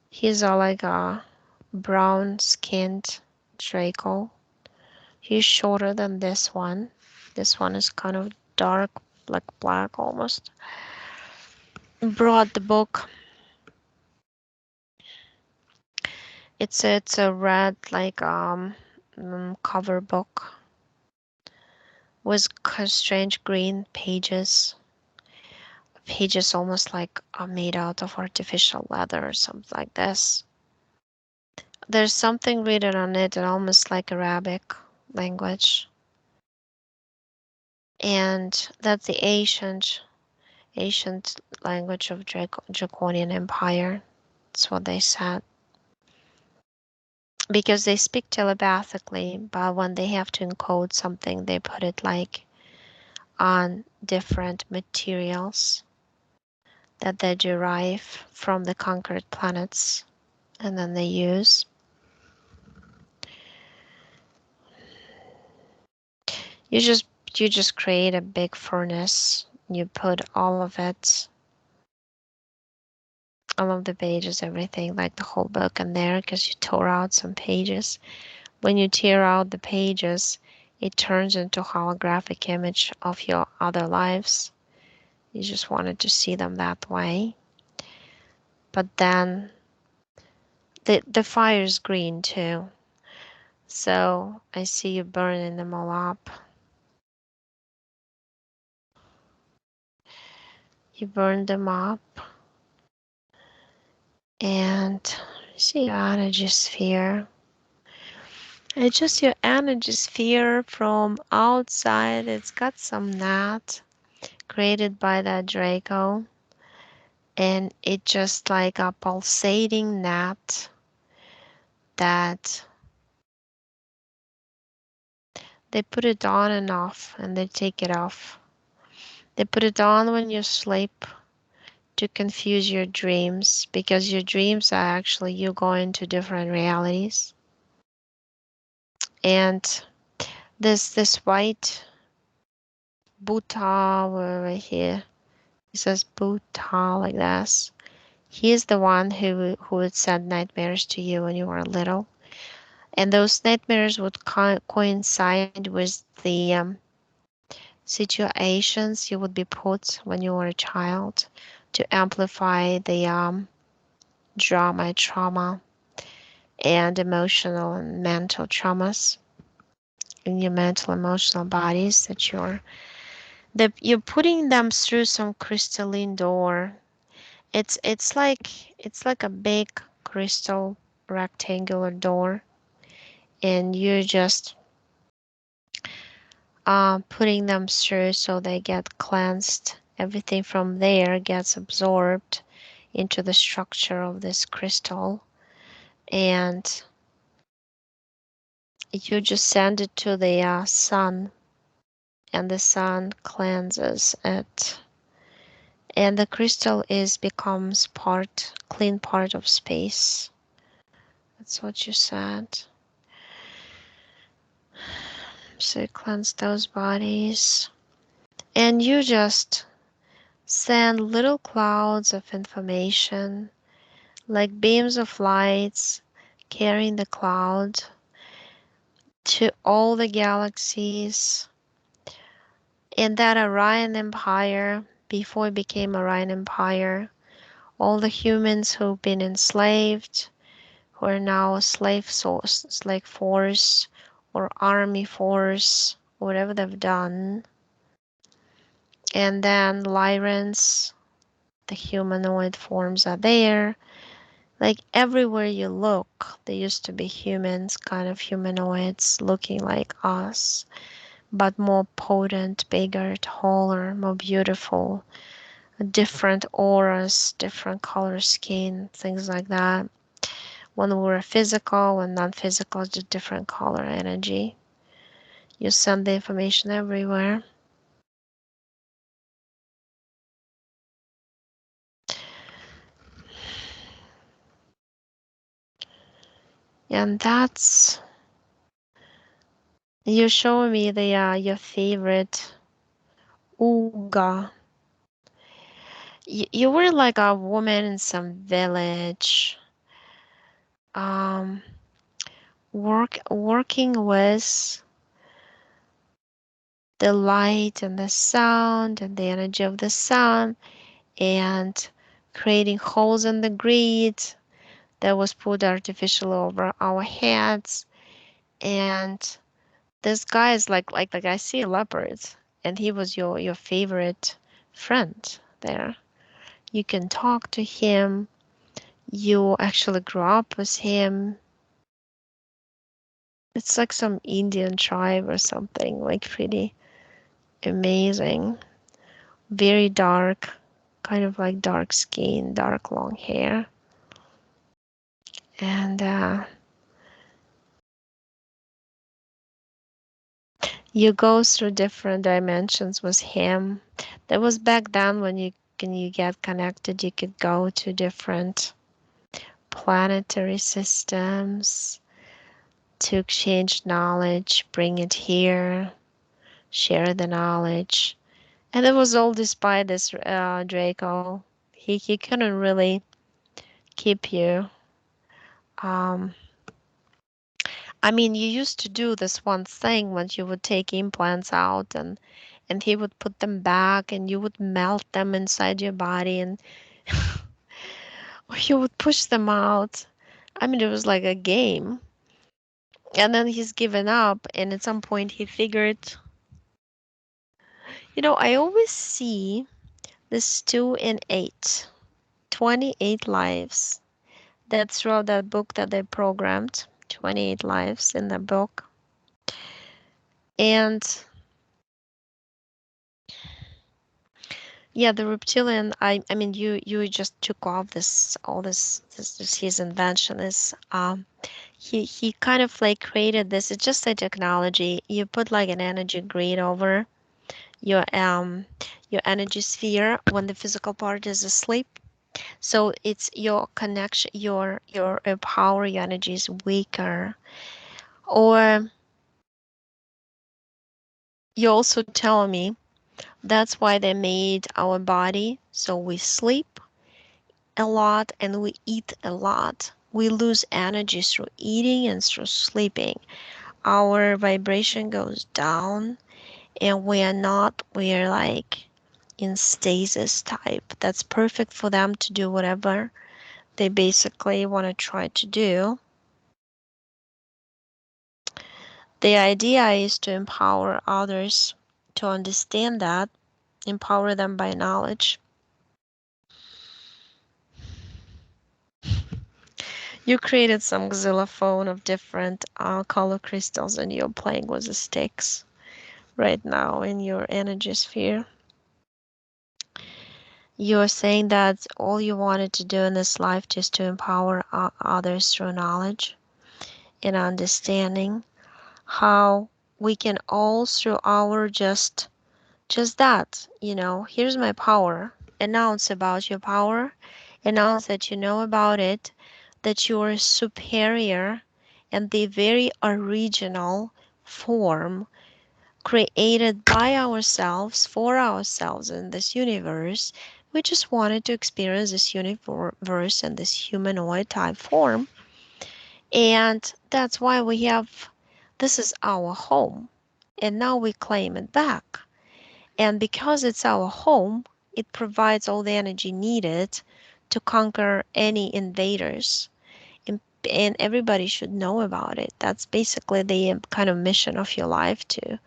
He's like a brown skinned Draco. He's shorter than this one. This one is kind of dark, like black almost. Brought the book. It's a red like cover book with strange green pages. Pages almost like are made out of artificial leather or something like this. There's something written on it, and almost like Arabic language. And that's the ancient language of Draconian Empire. That's what they said. Because they speak telepathically, but when they have to encode something, they put it like on different materials that they derive from the conquered planets, and then they use. You just you just create a big furnace. You put all of it, all of the pages, everything, like the whole book in there, because you tore out some pages. When you tear out the pages, it turns into a holographic image of your other lives. You just wanted to see them that way. But then the fire is green too. So I see you burning them all up. You burn them up, and I see your energy sphere. It's just your energy sphere from outside. It's got some net created by that Draco, and it just like a pulsating net that they put it on and off, and they take it off. They put it on when you sleep to confuse your dreams, because your dreams are actually you going to different realities. And this white Buddha right here, it says Buddha like this. He is the one who would send nightmares to you when you were little, and those nightmares would coincide with the situations you would be put when you were a child to amplify the drama, trauma, and emotional and mental traumas in your mental emotional bodies that you're putting them through some crystalline door. It's like a big crystal rectangular door, and you're just putting them through so they get cleansed. Everything from there gets absorbed into the structure of this crystal, and you just send it to the sun, and the sun cleanses it, and the crystal is becomes part clean part of space. That's what you said. So you cleanse those bodies, and you just send little clouds of information like beams of lights carrying the cloud to all the galaxies in that Orion Empire. Before it became Orion Empire, all the humans who've been enslaved, who are now slave source, slave force, or army force, whatever they've done. And then Lyrans, the humanoid forms are there. Like everywhere you look, there used to be humans, kind of humanoids looking like us, but more potent, bigger, taller, more beautiful, different auras, different color skin, things like that. When we're physical and non-physical, just different color energy. You send the information everywhere. And that's you showing me the your favorite Uga. You were like a woman in some village, um, working with the light and the sound and the energy of the sun, and creating holes in the grid that was put artificially over our heads. And this guy is like I see leopards, and he was your favorite friend there. You can talk to him. You actually grew up with him. It's like some Indian tribe or something, like pretty amazing. Very dark, kind of like dark skin, dark long hair. And you go through different dimensions with him. That was back then when you get connected, you could go to different planetary systems to exchange knowledge, bring it here, share the knowledge. And it was all despite this Draco. He couldn't really keep you. Um, I mean, you used to do this one thing when you would take implants out, and he would put them back, and you would melt them inside your body, and or you would push them out. I mean, it was like a game. And then he's given up, and at some point he figured, I always see this 2 and 8, 28 lives. That's throughout that book that they programmed, 28 lives in the book. And yeah, the reptilian, I mean, you just took off this his invention is, he kind of like created this. It's just a technology. You put like an energy grid over your your energy sphere when the physical part is asleep. So it's your connection, your power, your energy is weaker. Or you also tell me that's why they made our body so we sleep a lot and we eat a lot. We lose energy through eating and through sleeping. Our vibration goes down, and we're like in stasis type. That's perfect for them to do whatever they basically want to try to do. The idea is to empower others to understand that, empower them by knowledge. You created some xylophone of different color crystals, and you're playing with the sticks right now in your energy sphere. You're saying that all you wanted to do in this life is to empower others through knowledge and understanding how we can all through our just that, here's my power. Announce about your power. Announce that you know about it, that you are superior and the very original form created by ourselves for ourselves in this universe. We just wanted to experience this universe in this humanoid type form. And that's why we have this is our home. And now we claim it back. And because it's our home, it provides all the energy needed to conquer any invaders. And everybody should know about it. That's basically the kind of mission of your life to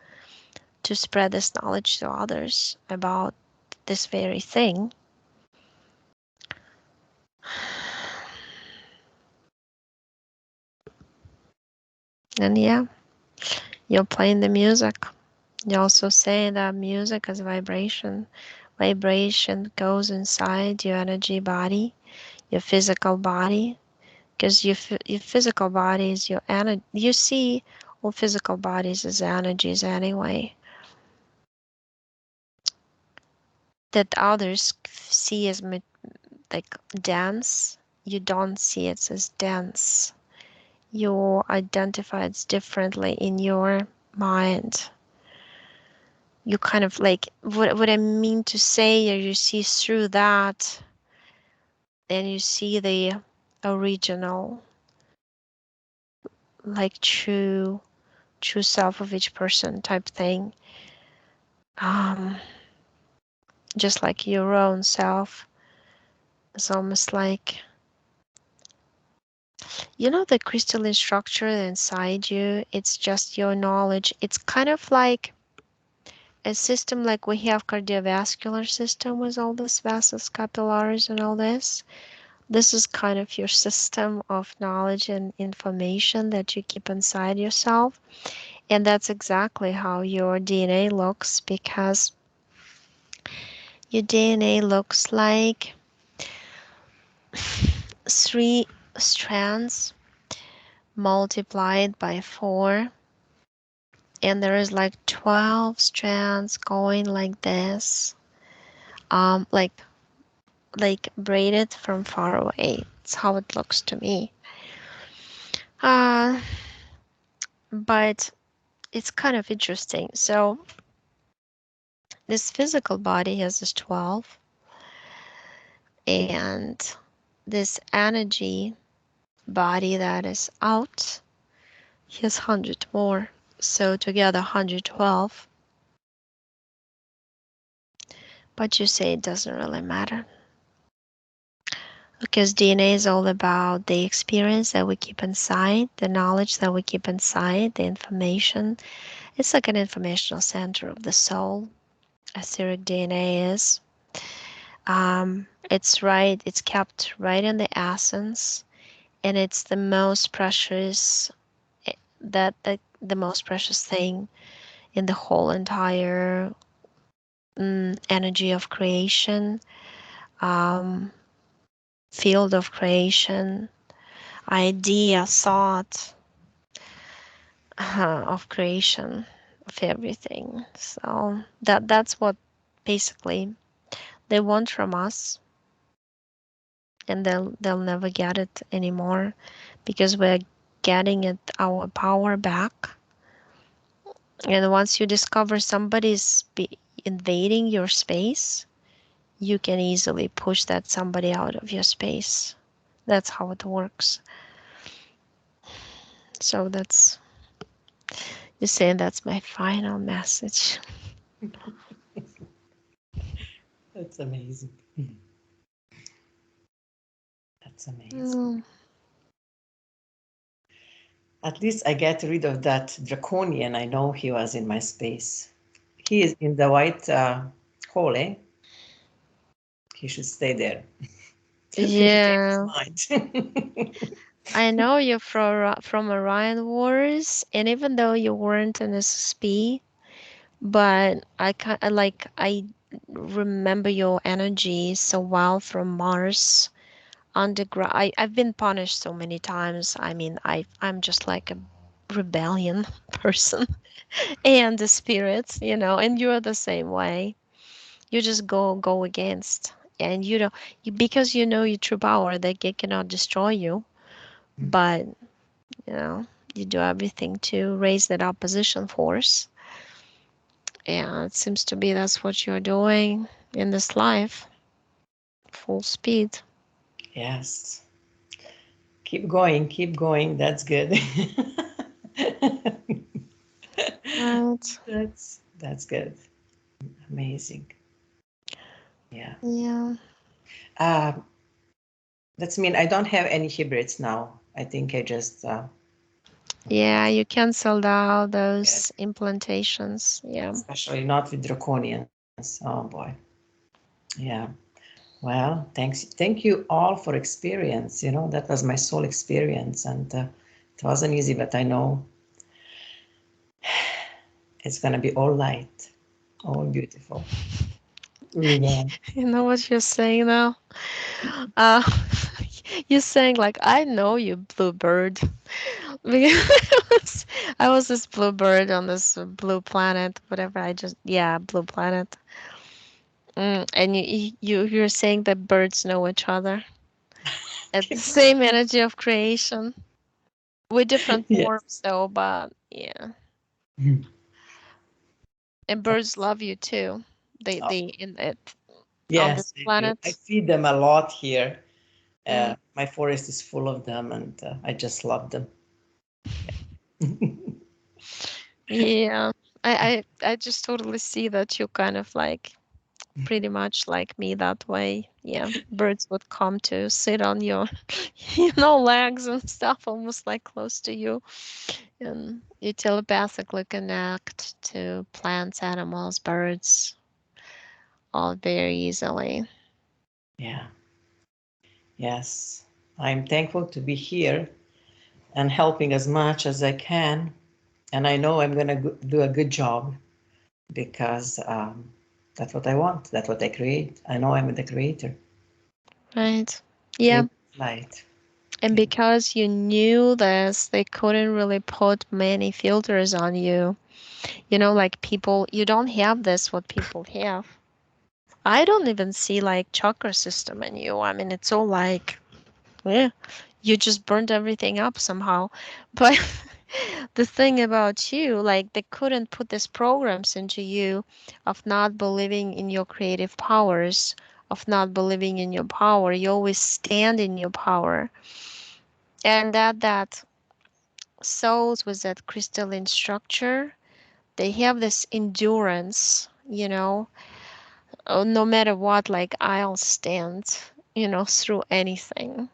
spread this knowledge to others about this very thing. And yeah, you're playing the music. You also say that music is vibration. Vibration goes inside your energy body, your physical body, because your physical body is your energy. You see all physical bodies as energies anyway, that others see as like dense. You don't see it as dense. You identify it differently in your mind. You kind of like what I mean to say, you see through that, and you see the original, like true self of each person type thing. Um, just like your own self. It's almost like, the crystalline structure inside you, it's just your knowledge. It's kind of like a system like we have cardiovascular system with all these vessels, capillaries and all this. This is kind of your system of knowledge and information that you keep inside yourself. And that's exactly how your DNA looks, because your DNA looks like 3 strands multiplied by 4, and there is like 12 strands going like this, like braided from far away. It's how it looks to me. uh but it's kind of interesting. So this physical body has this 12, and this energy body that is out has 100 more. So together 112. But you say it doesn't really matter. Because DNA is all about the experience that we keep inside, the knowledge that we keep inside, the information. It's like an informational center of the soul. Etheric DNA is. It's right. It's kept right in the essence, and it's the most precious. That the most precious thing in the whole entire energy of creation, um, field of creation, idea, thought of creation, of everything. So that's what basically they want from us, and they'll never get it anymore because we're getting it our power back. And once you discover somebody's invading your space, you can easily push that somebody out of your space. That's how it works. So that's you saying that's my final message. That's amazing. That's amazing. Mm, At least I get rid of that draconian. I know he was in my space. He is in the white hole, eh? He should stay there till he changes yeah, his mind. I know you're from Orion Wars, and even though you weren't an SSP, but I remember your energy so well from Mars underground. I've been punished so many times. I mean, I'm just like a rebellion person and the spirits, and you're the same way. You just go against, and you don't you because you know your true power that they cannot destroy you, but you know you do everything to raise that opposition force, and it seems to be that's what you're doing in this life, full speed. Yes. Keep going, keep going. That's good. Right. That's good. Amazing. Yeah. Yeah. Uh, that's mean I don't have any hybrids now. I think I just Yeah, you canceled out yeah, those implantations. Yeah. especially not with draconians. Oh boy. Yeah. Well, thank you all for experience. That was my soul experience, and it wasn't easy, but I know it's gonna be all light, all beautiful. Yeah. You know what you're saying now? Uh, you're saying like, I know you, bluebird. Because I was this bluebird on this blue planet, whatever. Yeah, blue planet. And you're saying that birds know each other at the same energy of creation with different Yes. forms, though. But yeah, and birds love you too. They Oh, in it on yes, this they do. I planet. feed them a lot here. Mm, My forest is full of them, and I just love them. yeah, I just totally see that you kind of like pretty much like me that way. Yeah, birds would come to sit on your, legs and stuff, almost like close to you, and you telepathically connect to plants, animals, birds, all very easily. Yeah. Yes. I'm thankful to be here and helping as much as I can. And I know I'm going to do a good job because that's what I want. That's what I create. I know I'm the creator. Right. Yeah. Create light. And Yeah. because you knew this, they couldn't really put many filters on you. Like people, you don't have this, what people have. I don't even see like chakra system in you. I mean, it's all like, yeah, you just burned everything up somehow. But the thing about you, like they couldn't put these programs into you of not believing in your creative powers, of not believing in your power. You always stand in your power. And that souls with that crystalline structure, they have this endurance, no matter what, like I'll stand. through anything,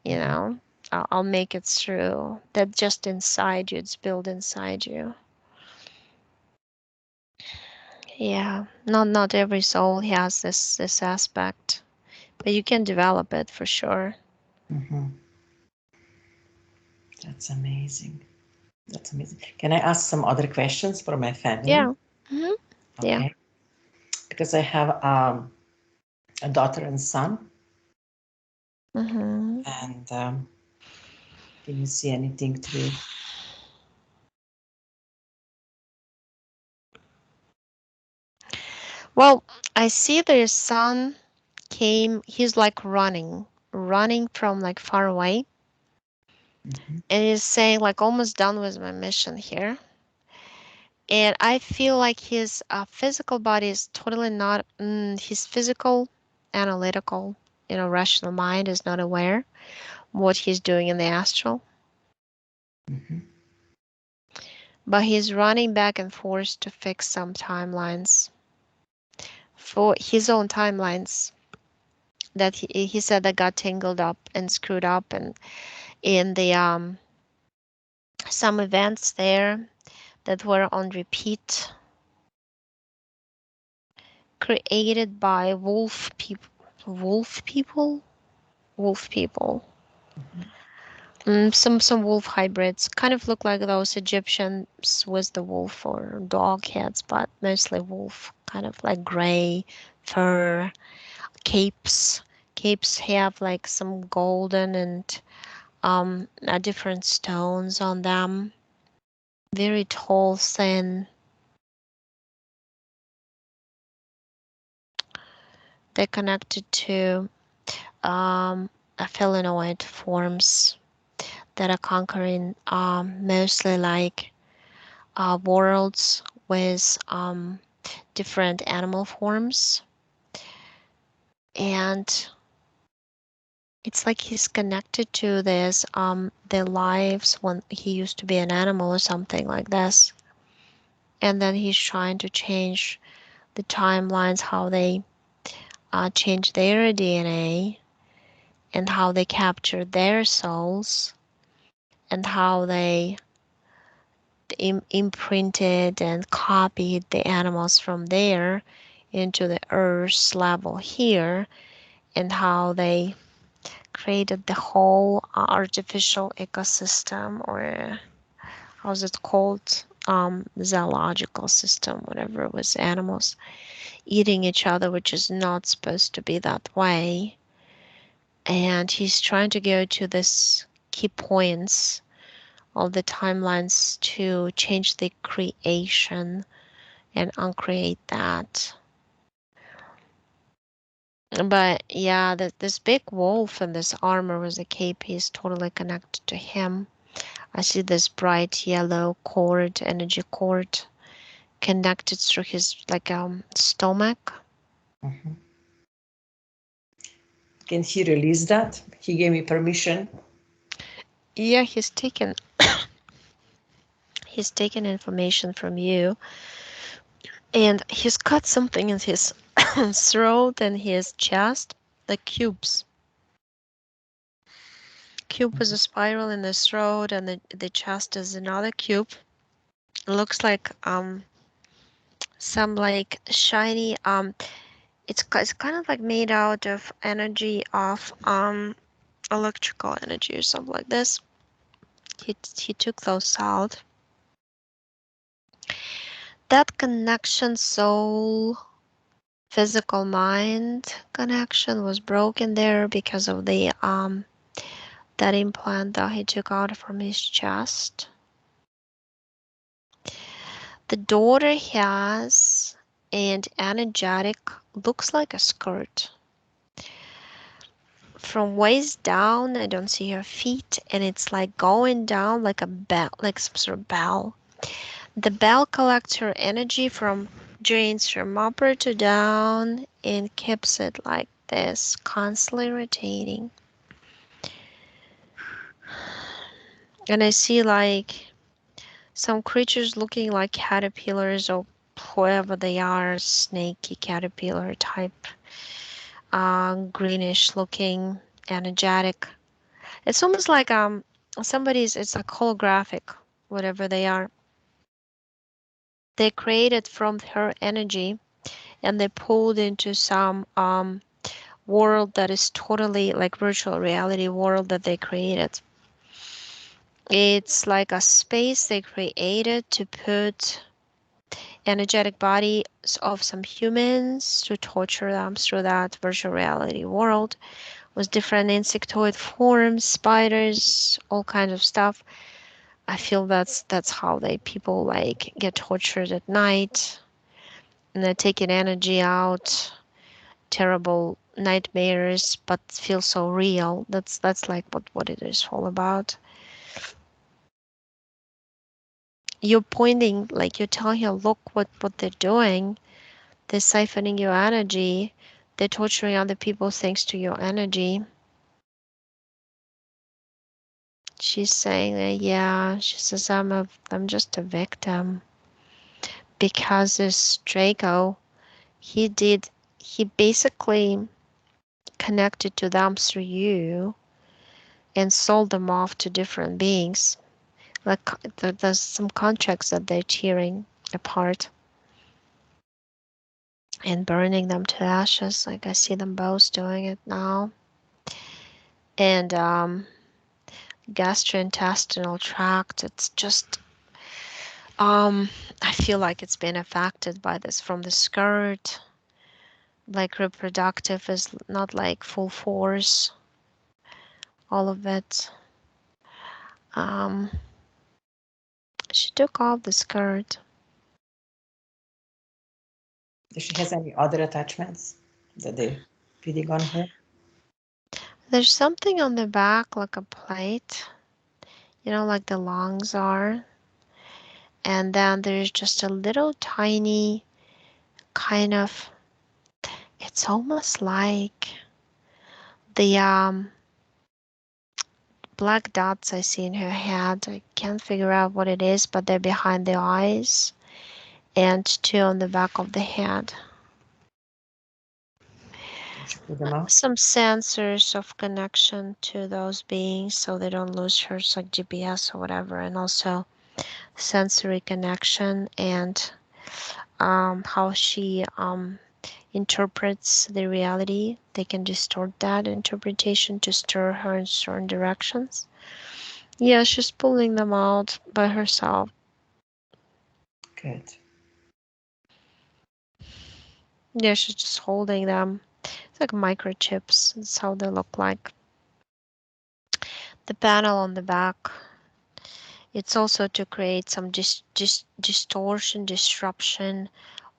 you Mhm. know. I'll make it through. That's just inside you. It's built inside you. Yeah, not every soul has this aspect, but you can develop it for sure. Mhm. That's amazing. That's amazing. Can I ask some other questions for my family? Yeah. Hmm. Yeah. Okay. Because I have a daughter and son, Hmm. and can you see anything through? Well, I see their son came. He's like running from like far away, Mhm. and he's saying like almost done with my mission here. And I feel like his physical body is totally not. His physical, analytical, rational mind is not aware what he's doing in the astral, Mhm. but he's running back and forth to fix some timelines for his own timelines that he said that got tangled up and screwed up, and in the some events there that were on repeat, created by wolf people. Mhm. Some wolf hybrids kind of look like those Egyptians with the wolf or dog heads, but mostly wolf, kind of like gray fur, capes. Capes have like some golden and different stones on them. Very tall, thin. They're connected to a felinoid forms that are conquering mostly like worlds with different animal forms. And it's like he's connected to this their lives when he used to be an animal or something like this. And then he's trying to change the timelines, how they change their DNA and how they capture their souls and how they imprinted and copied the animals from there into the Earth's level here, and how they created the whole artificial ecosystem, or how's it called? Zoological system, whatever it was, animals eating each other, which is not supposed to be that way. And he's trying to go to this key points of the timelines to change the creation and uncreate that. But yeah, this big wolf and this armor with the cape is totally connected to him. I see this bright yellow cord, energy cord, connected through his like stomach. Mhm. Can he release that? He gave me permission. Yeah, he's taken information from you, and he's got something in his throat and his chest, like cubes. Cube is a spiral in the throat, and the chest is another cube. It looks like some like shiny it's kind of like made out of energy of electrical energy or something like this. He took those out. That connection, soul, physical mind connection was broken there because of the that implant that he took out from his chest. The daughter has an energetic, looks like a skirt. From waist down, I don't see her feet, and it's like going down like a bell, like some sort of bell. The bell collects her energy from drains from upper to down and keeps it like this, constantly rotating. And I see like some creatures looking like caterpillars or whoever they are, snaky caterpillar type greenish looking, energetic. It's almost like somebody's, it's like holographic, whatever they are. They created from her energy and they pulled into some world that is totally like virtual reality world that they created. It's like a space they created to put energetic bodies of some humans to torture them through that virtual reality world with different insectoid forms, spiders, all kinds of stuff. I feel that's how they people like get tortured at night and they're taking energy out, terrible nightmares, but feel so real. That's like what it is all about. You're pointing like you're telling her, look what they're doing. They're siphoning your energy. They're torturing other people thanks to your energy. She's saying that, yeah, she says, I'm just a victim. Because this Draco, he did, he basically connected to them through you and sold them off to different beings. Like there's some contracts that they're tearing apart and burning them to ashes. Like I see them both doing it now. And gastrointestinal tract, it's just I feel like it's been affected by this from the skirt. Like reproductive is not like full force, all of it. Um, she took off the skirt. Does she has any other attachments that they're feeding on her? There's something on the back like a plate, like the lungs are. And then there's just a little tiny kind of, it's almost like the black dots I see in her head. I can't figure out what it is, but they're behind the eyes and two on the back of the head. Can she pull them out? Some sensors of connection to those beings so they don't lose her, like GPS or whatever, and also sensory connection and how she interprets the reality. They can distort that interpretation to stir her in certain directions. Yeah, she's pulling them out by herself. Good. Yeah, she's just holding them. It's like microchips. That's how they look like. The panel on the back, it's also to create some distortion, disruption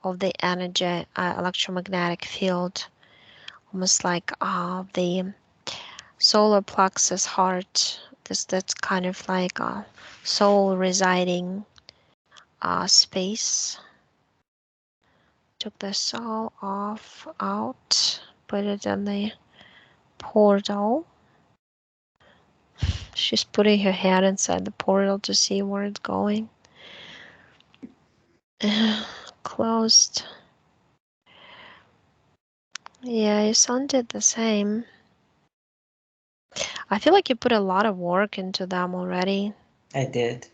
of the energy, electromagnetic field, almost like the solar plexus heart. That's kind of like a soul residing space. Took the soul off, out, put it in the portal. She's putting her head inside the portal to see where it's going. Closed. Yeah, your son did the same. I feel like you put a lot of work into them already I did.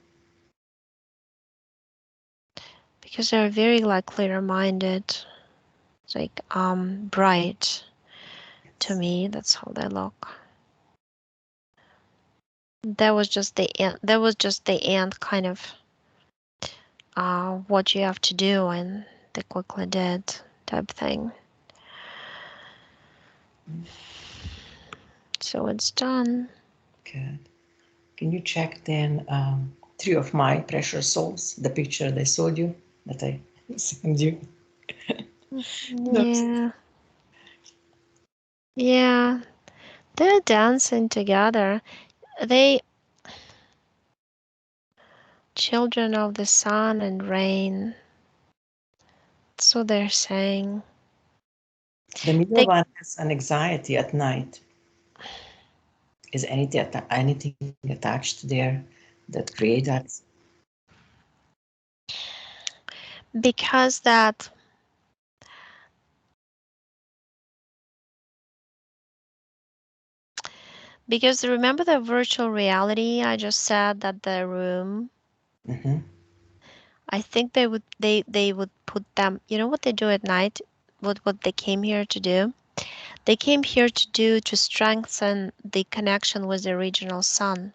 because they're very like clear-minded, like bright to Yes. me. That's how they look. That was just the end. That was just the end kind of what you have to do, and they quickly did type thing. So it's done. Good. Can you check then three of my precious souls, the picture they showed you that I sent you? Those. Yeah, yeah. They're dancing together. They children of the sun and rain. That's what they're saying. The middle They one has an anxiety at night. Is anything attached there that create that? because that Because remember the virtual reality I just said that the room, Mm-hmm. I think they would put them, you know what they do at night? What they came here to do? They came here to do to strengthen the connection with the original sun.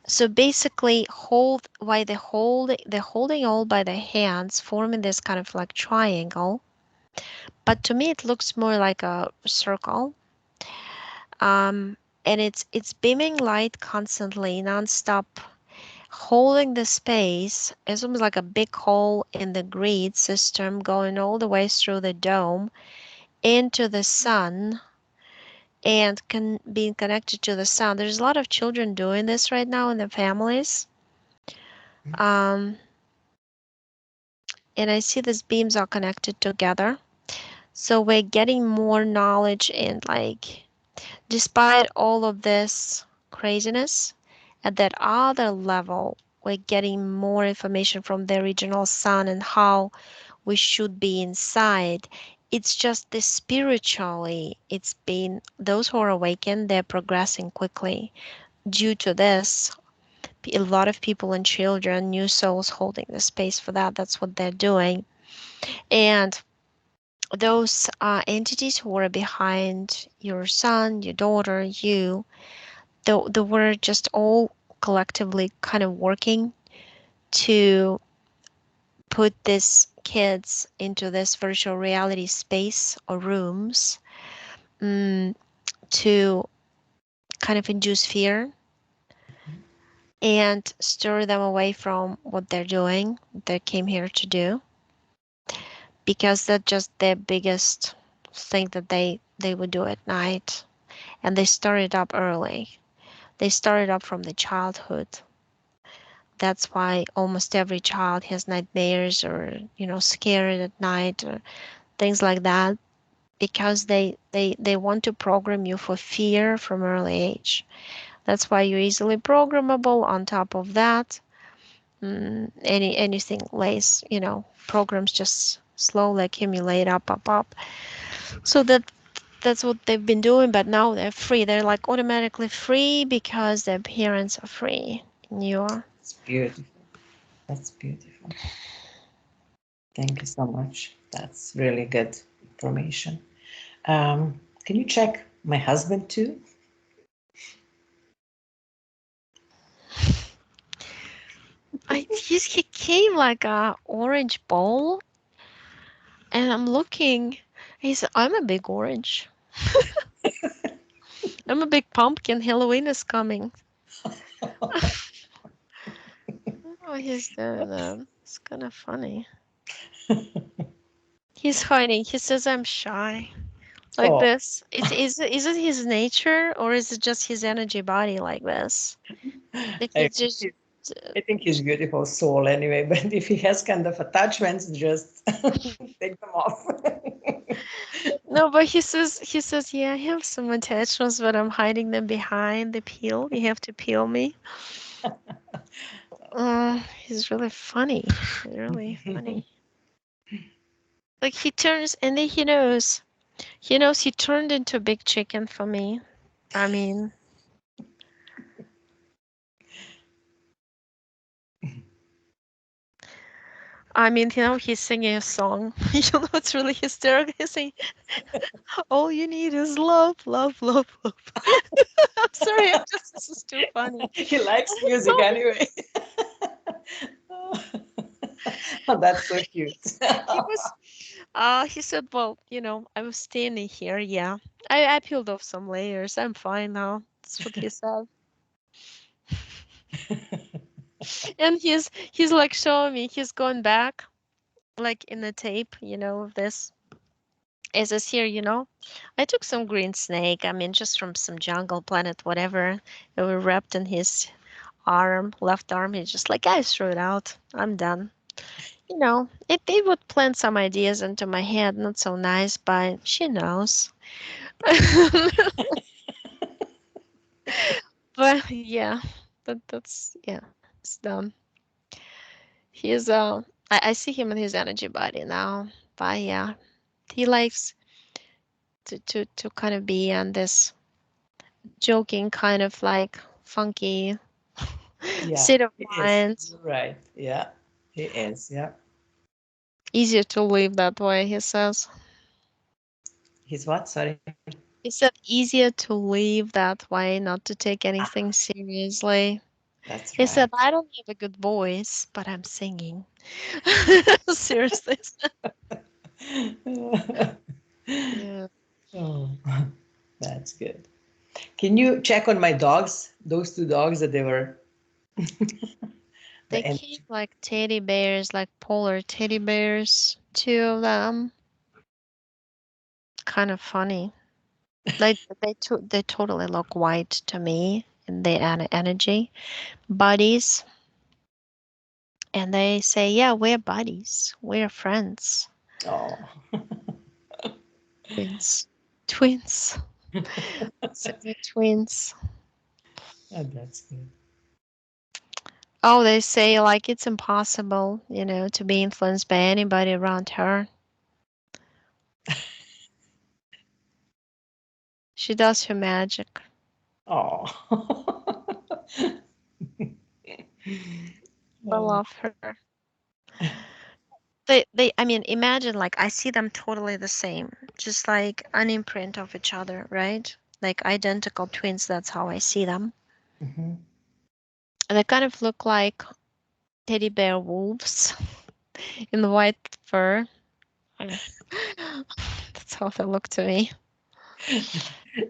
So basically hold why they're holding all by their hands, forming this kind of like triangle. But to me it looks more like a circle. Um and it's beaming light constantly, nonstop, holding the space. It's almost like a big hole in the grid system going all the way through the dome into the sun and being connected to the sun. There's a lot of children doing this right now in their families. Um, and I see these beams are connected together. So we're getting more knowledge and like, despite all of this craziness, at that other level, we're getting more information from the original sun and how we should be inside. It's just the spiritually, it's been those who are awakened, they're progressing quickly. Due to this, a lot of people and children, new souls holding the space for that. That's what they're doing. And those entities who are behind your son, your daughter, you, they were just all collectively kind of working to put these kids into this virtual reality space or rooms, mm, to kind of induce fear and stir them away from what they're doing, they came here to do, because that's just the biggest thing that they would do at night. And they started up early. They started up from the childhood. That's why almost every child has nightmares or, scared at night or things like that, because they want to program you for fear from early age. That's why you're easily programmable. On top of that, anything lays, programs just slowly accumulate up. So that's what they've been doing, but now they're free. They're like automatically free because their parents are free. And you're It's beautiful. That's beautiful. Thank you so much. That's really good information. Can you check my husband too? he came like a orange bowl, and I'm looking. He said, "I'm a big orange. I'm a big pumpkin. Halloween is coming." Oh, he's doing that. It's kind of funny. He's hiding. He says I'm shy. Like Oh, this. Is it his nature or is it just his energy body like this? Like I he's just I think he's beautiful soul anyway, but if he has kind of attachments, just take them off. no, but he says yeah, I have some attachments, but I'm hiding them behind the peel. You have to peel me. He's really funny. Really funny. Like he turns and then he knows. He knows he turned into a big chicken for me. I mean, he's singing a song. It's really hysterical. He's saying, "All you need is love, love, love, love." I'm sorry, this is too funny. He likes music anyway. Oh, that's so cute. He was, he said, "Well, I was standing here. Yeah, I peeled off some layers. I'm fine now." That's what he said. And he's like showing me. He's going back, like in the tape, of this. It says here, I took some green snake. I mean, just from some jungle planet, whatever. It was wrapped in his left arm. He's just like, I threw it out. I'm done. It would plant some ideas into my head. Not so nice, but she knows. But yeah, yeah, it's done. He's I see him in his energy body now. But yeah, he likes to kind of be on this joking, kind of like funky Yeah, state of he is. mind. You're right. Yeah, he is. Yeah. Easier to live that way, he says. He's what? Sorry. He said easier to live that way, not to take Ah, anything seriously. that's He said, right. I don't have a good voice, but I'm singing. Seriously. Yeah. Oh, that's good. Can you check on my dogs? Those two dogs that they were the They came energy. like teddy bears, like polar teddy bears, two of them. Kind of funny. Like they totally look white to me in their energy. Buddies. And they say, yeah, we're buddies. We're friends. Oh, Twins. Twins. So we're twins. that's good. Oh, they say like it's impossible, to be influenced by anybody around her. She does her magic. Oh. I Oh. love her. I mean, imagine like I see them totally the same, just like an imprint of each other, right? Like identical twins. That's how I see them. Mhm. And they kind of look like teddy bear wolves in the white fur. Uh, That's how they look to me.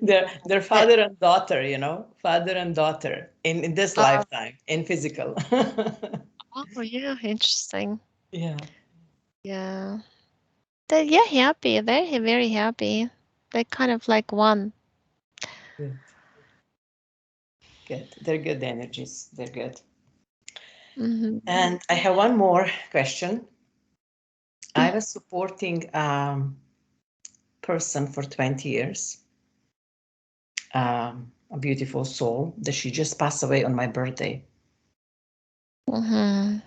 They're Uh, father and daughter, you know, father and daughter in this uh, lifetime, in physical. oh yeah, interesting. Yeah, Yeah, yeah, happy. They're very happy. They're kind of like one. good, good. They're good energies. They're good. Hmm. And I have one more question. I was supporting person for 20 years, a beautiful soul that she just passed away on my birthday. Hmm.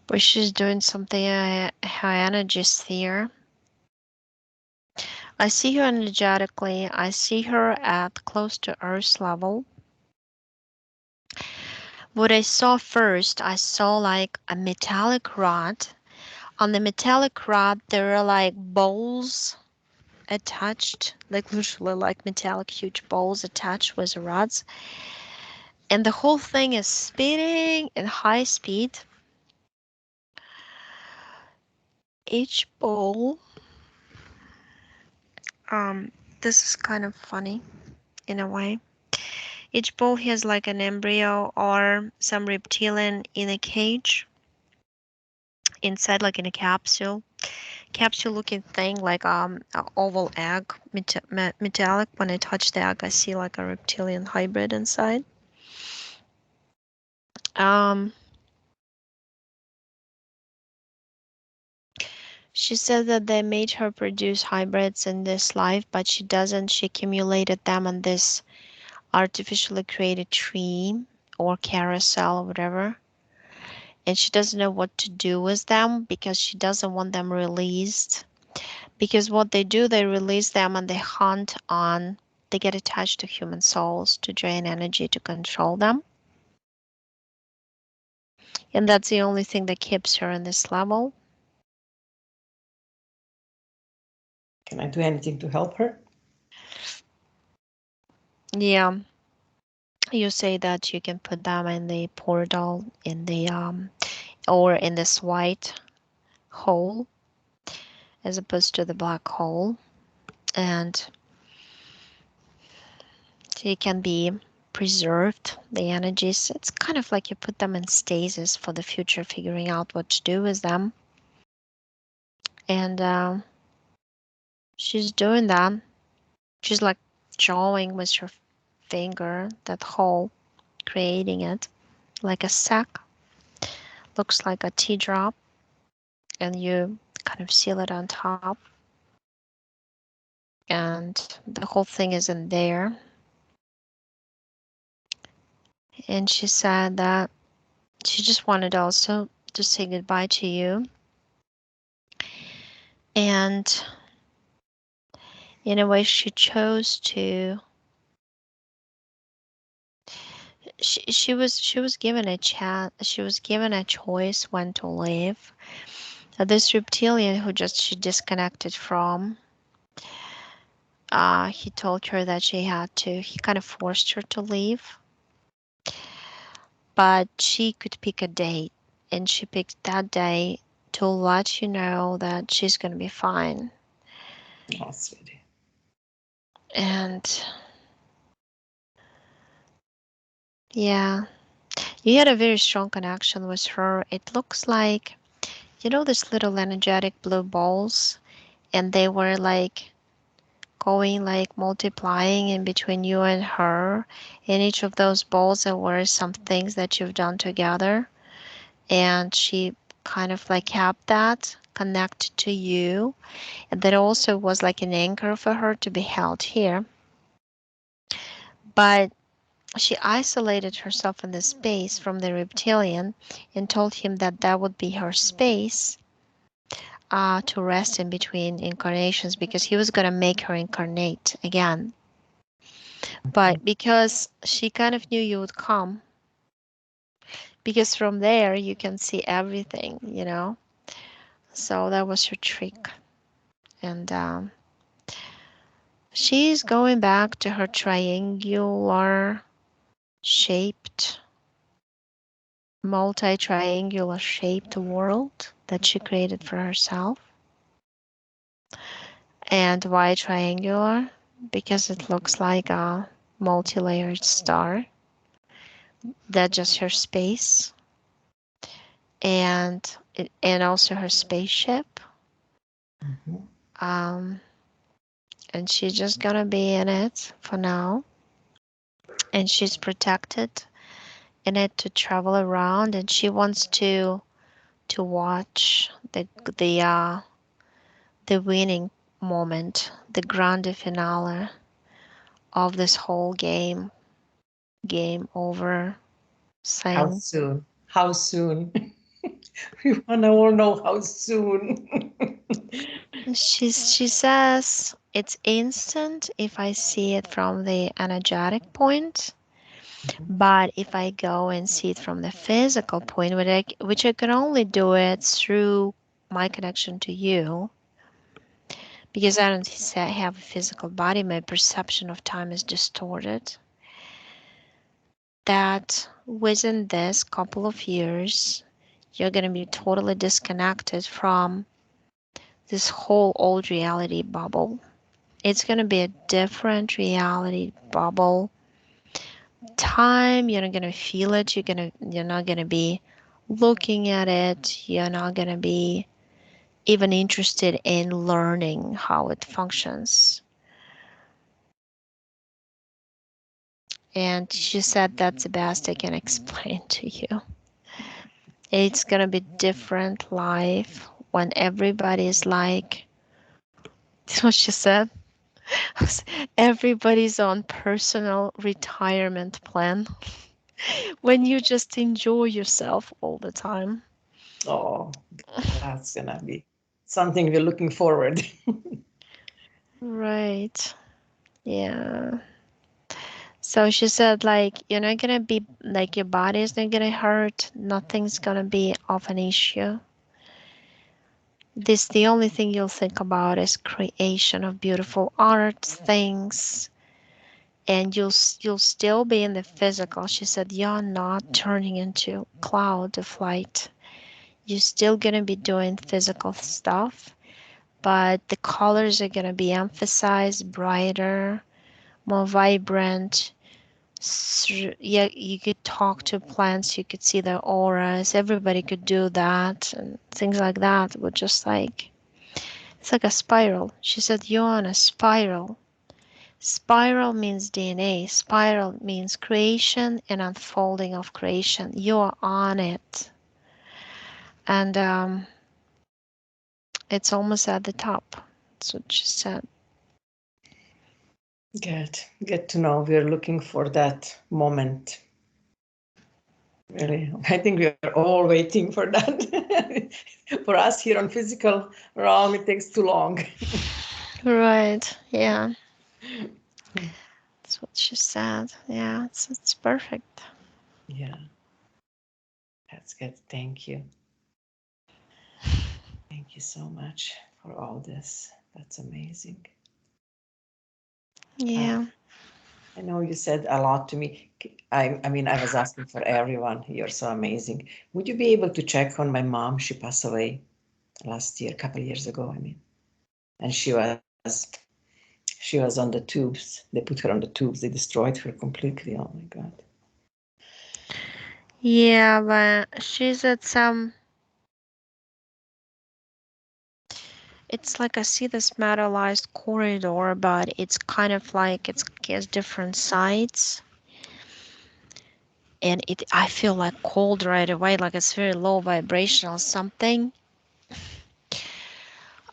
But she's doing something high energy sphere. I see her energetically. I see her at close to Earth level. What I saw first, I saw like a metallic rod. On the metallic rod, there are like bowls attached, like literally like metallic huge bowls attached with rods. And the whole thing is spinning at high speed. Each bowl, um, this is kind of funny in a way. Each bowl has like an embryo or some reptilian in a cage inside, like in a capsule looking thing, like a oval egg, metallic. When I touch the egg, I see like a reptilian hybrid inside. Um, she said that they made her produce hybrids in this life, but she doesn't. She accumulated them on this artificially created tree or carousel or whatever. And she doesn't know what to do with them because she doesn't want them released. Because what they do, they release them and they hunt on, they get attached to human souls to drain energy to control them. And that's the only thing that keeps her in this level. Can I do anything to help her? Yeah, you say that you can put them in the portal in the or in this white hole as opposed to the black hole, and they can be preserved, the energies. It's kind of like you put them in stasis for the future, figuring out what to do with them. And she's doing that. She's like drawing with her finger that hole, creating it like a sack. Looks like a teardrop, and you kind of seal it on top. And the whole thing is in there. And she said that she just wanted also to say goodbye to you. And in a way, she was given a chat. She was given a choice when to leave. So this reptilian who just she disconnected from, he told her that she had to. He kind of forced her to leave, but she could pick a date, and she picked that day to let you know that she's gonna be fine. Oh, sweetie. And yeah, you had a very strong connection with her. It looks like, these little energetic blue balls, and they were like going, like multiplying in between you and her. In each of those balls, there were some things that you've done together, and she kind of like kept that connected to you. And that also was like an anchor for her to be held here. But she isolated herself in the space from the reptilian and told him that that would be her space, to rest in between incarnations, because he was going to make her incarnate again. But because she kind of knew you would come, because from there you can see everything. So that was her trick. And she's going back to her triangular shaped, multi-triangular shaped world that she created for herself. And why triangular? Because it looks like a multi-layered star. That's just her space, and also her spaceship. Mhm. Um, and she's just gonna be in it for now, and she's protected in it to travel around, and she wants to watch the winning moment, the grande finale of this whole game over How thing. soon? How soon? We want to all know how soon. She says it's instant if I see it from the energetic point, but if I go and see it from the physical point, which I can only do it through my connection to you, because I don't have a physical body, my perception of time is distorted. That within this couple of years, you're going to be totally disconnected from this whole old reality bubble. It's going to be a different reality bubble. Time, you're not going to feel it. You're not going to be looking at it. You're not going to be even interested in learning how it functions. And she said that's the best I can explain to you. It's going to be different life when everybody's like, what she said, everybody's on personal retirement plan. When you just enjoy yourself all the time. Oh, that's gonna be something we're looking forward. Right. Yeah. So she said, like, you're not gonna be, like, your body is not gonna hurt. Nothing's gonna be of an issue. The only thing you'll think about is creation of beautiful art things, and you'll still be in the physical. She said, you're not turning into cloud of light. You're still gonna be doing physical stuff, but the colors are gonna be emphasized, brighter, more vibrant. Yeah, you could talk to plants, you could see their auras, everybody could do that, and things like that. Would just like, it's like a spiral. She said, you're on a spiral. Spiral means DNA. Spiral means creation and unfolding of creation. You're on it. And it's almost at the top. That's what she said. Good. Good to know. We're looking for that moment. Really, I think we are all waiting for that. For us here on physical realm, it takes too long. Right. Yeah. That's what she said. Yeah, it's perfect. Yeah, that's good. Thank you. Thank you so much for all this. That's amazing. Uh, Yeah. I know you said a lot to me. I mean, I was asking for everyone. You're so amazing. Would you be able to check on my mom? She passed away last year, a couple of years ago, I mean. And she was on the tubes. They put her on the tubes. They destroyed her completely. Oh my God. Yeah, but she's at some. It's like I see this metallized corridor, but it's kind of like it has different sides, and it I feel like cold right away, like it's very low vibration or something.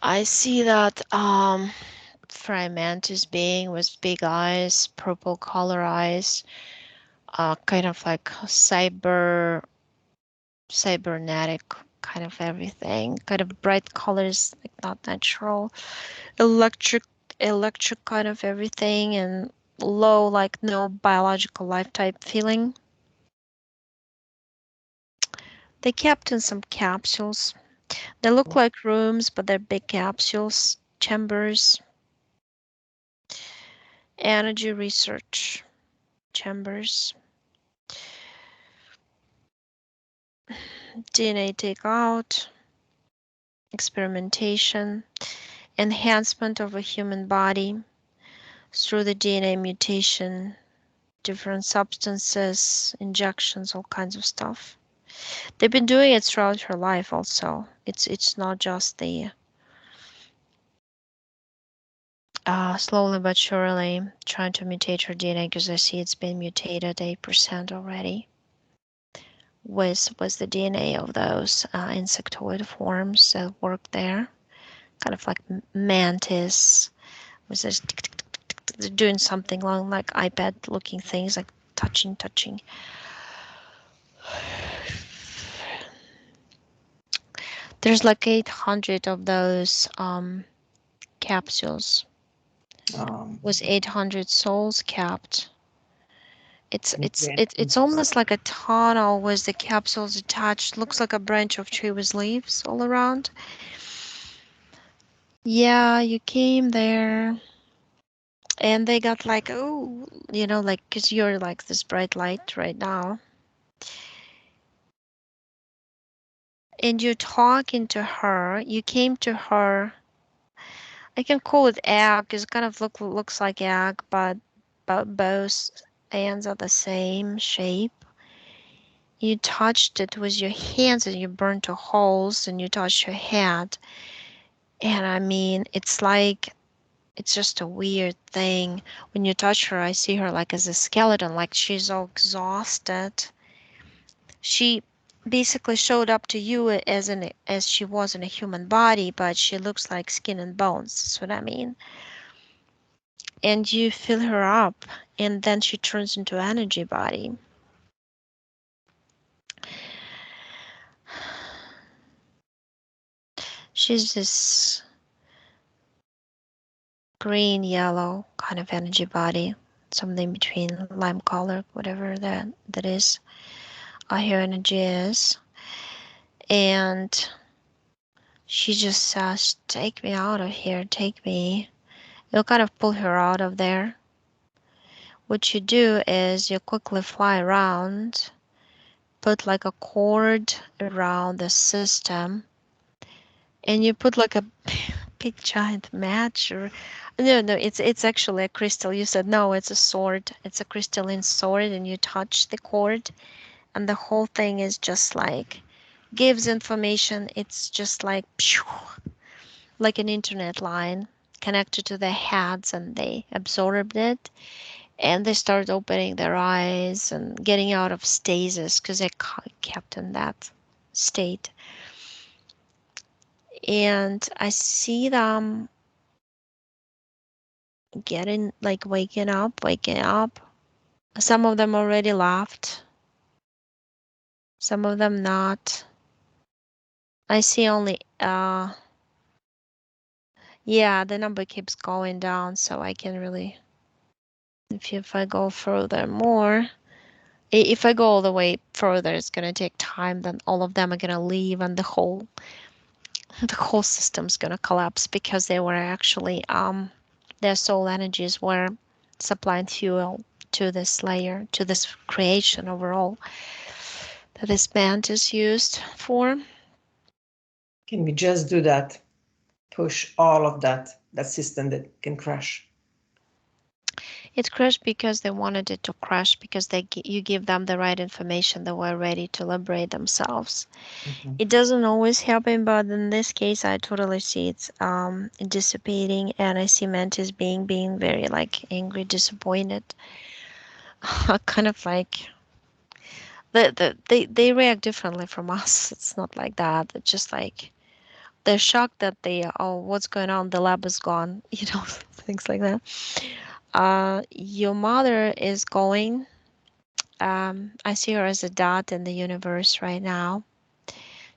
I see that Fragmentus being with big eyes, purple color eyes, kind of like cybernetic kind of everything, kind of bright colors, like not natural, electric, electric kind of everything, and low, like no biological life type feeling. They kept in some capsules. They look like rooms, but they're big capsules, chambers, energy research chambers, DNA takeout, experimentation, enhancement of a human body through the DNA mutation, different substances, injections, all kinds of stuff. They've been doing it throughout her life also. It's not just the slowly but surely trying to mutate her DNA, because I see it's been mutated 8% already with the DNA of those insectoid forms that work there. Kind of like mantis, was this doing something along like iPad looking things, like touching. There's like 800 of those capsules with 800 souls capped. It's it's Okay. it's it's almost like a tunnel with the capsules attached. Looks like a branch of tree with leaves all around. Yeah, you came there, and they got like, oh, like, because you're like this bright light right now, and you're talking to her. You came to her. I can call it egg because it kind of looks like egg, but both ends are the same shape. You touched it with your hands and you burnt the holes, and you touched her head. And I mean, it's like, it's just a weird thing. When you touch her, I see her like as a skeleton, like she's all exhausted. She basically showed up to you as she was in a human body, but she looks like skin and bones. That's what I mean. And you fill her up, and then she turns into an energy body. She's this green yellow kind of energy body, something between lime color, whatever that is. Her energy is. And she just says, take me out of here, take me. You'll kind of pull her out of there. What you do is you quickly fly around, put like a cord around the system, and you put like a big giant match, or no, it's actually a crystal. You said no, it's a sword. It's a crystalline sword, and you touch the cord, and the whole thing is just like gives information. It's just like an internet line connected to their heads, and they absorbed it, and they started opening their eyes and getting out of stasis because they kept in that state. And I see them getting like waking up. Some of them already left. Some of them not. I see only yeah, the number keeps going down, so I can really, if I go further more, if I go all the way further, it's gonna take time. Then all of them are gonna leave, and the whole system's gonna collapse because they were actually their soul energies were supplying fuel to this layer, to this creation overall that this band is used for. Can we just do that? Push all of that system that can crash. It crashed because they wanted it to crash because you give them the right information. They were ready to liberate themselves. Mhm. It doesn't always happen, but in this case, I totally see it's dissipating, and I see Mantis being very like angry, disappointed, kind of like they react differently from us. It's not like that. It's just like they're shocked that what's going on? The lab is gone, things like that. Your mother is going. I see her as a dot in the universe right now.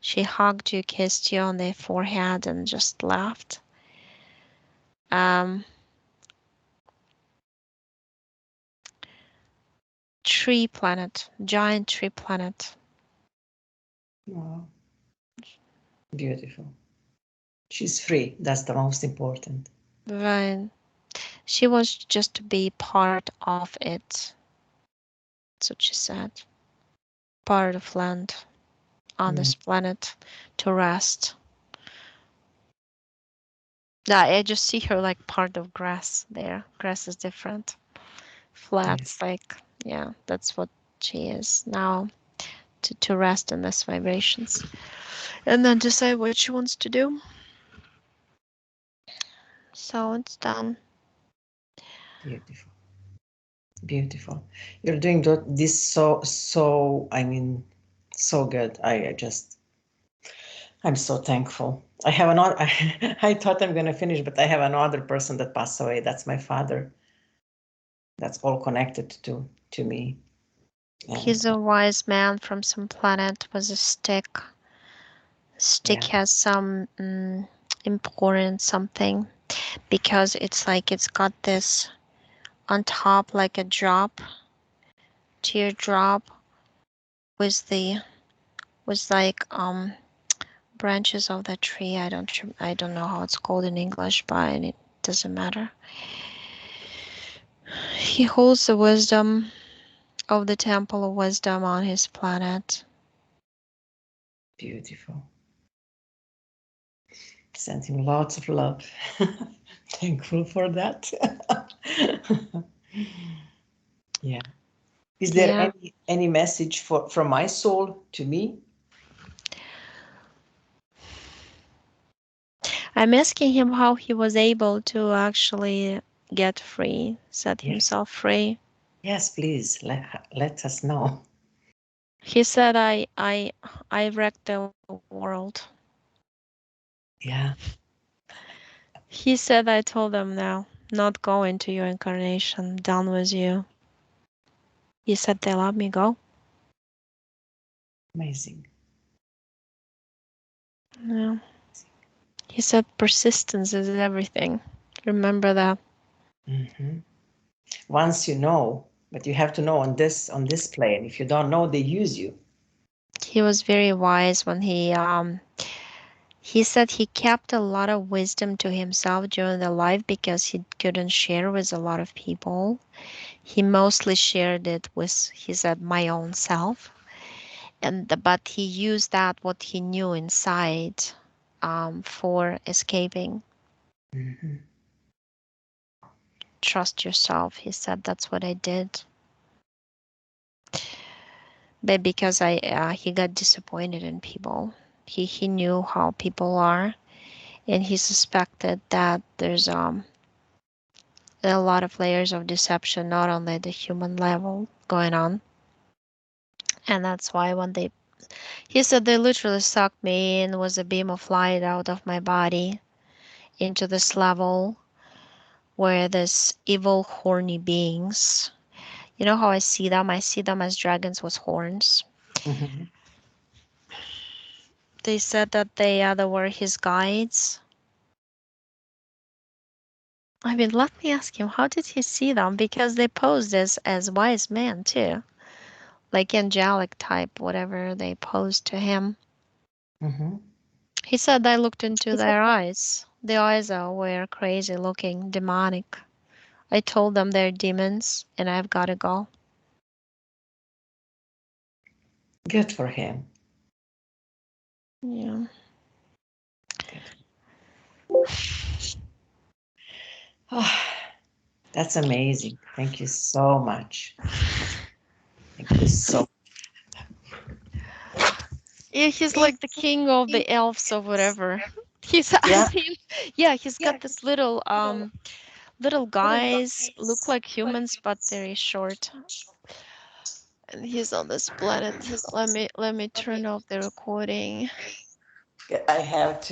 She hugged you, kissed you on the forehead, and just laughed. Um, Tree planet, giant tree planet. Wow, beautiful. She's free. That's the most important. Right. She wants just to be part of it. That's what she said. Part of land on Mm, this planet to rest. Yeah, I just see her like part of grass there. Grass is different. yes, Flats, like, yeah, that's what she is now, to rest in this vibrations. And then decide what she wants to do. So it's done. beautiful, beautiful. You're doing this so. I mean, so good. I just. I'm so thankful. I have another. I thought I'm gonna finish, but I have another person that passed away. That's my father. That's all connected to me. And He's a wise man from some planet with a stick. Stick yeah. has some important something because it's like it's got this on top like a drop, teardrop with the with like branches of the tree. I don't know how it's called in English, but it doesn't matter. He holds the wisdom of the Temple of Wisdom on his planet. Beautiful. Sending lots of love. Thankful for that. Yeah. Is there Yeah. any message from my soul to me? I'm asking him how he was able to actually get free, set Yes. himself free. Yes, please let us know. He said I wrecked the world. Yeah. He said I told them now, not go into your incarnation, done with you. He said they let me go. Amazing. Yeah. He said persistence is everything. Remember that. Hmm. Once you know, but you have to know on this plane. If you don't know, they use you. He was very wise when he said he kept a lot of wisdom to himself during the life because he couldn't share with a lot of people. He mostly shared it with, he said, my own self. But he used that what he knew inside for escaping. Hmm. Trust yourself. He said that's what I did. But because he got disappointed in people. He knew how people are, and he suspected that there's a lot of layers of deception, not only at the human level going on. And that's why when he said they literally sucked me in was a beam of light out of my body into this level where this evil horny beings, you know how I see them? I see them as dragons with horns. Hmm. They said that they were his guides. I mean, let me ask him, how did he see them? Because they posed as wise men too, like angelic type, whatever they posed to him. Mm-hmm. He said I looked into their eyes. The eyes were crazy looking, demonic. I told them they're demons and I've got to go. Good for him. Yeah. Good. Oh, that's amazing. Thank you so much. Thank you so. Yeah, he's like the king of the elves or whatever. He's, I Yeah. mean, yeah, he's got this little guys, look like humans but very short. And he's on this planet. Let me turn off the recording. I have to.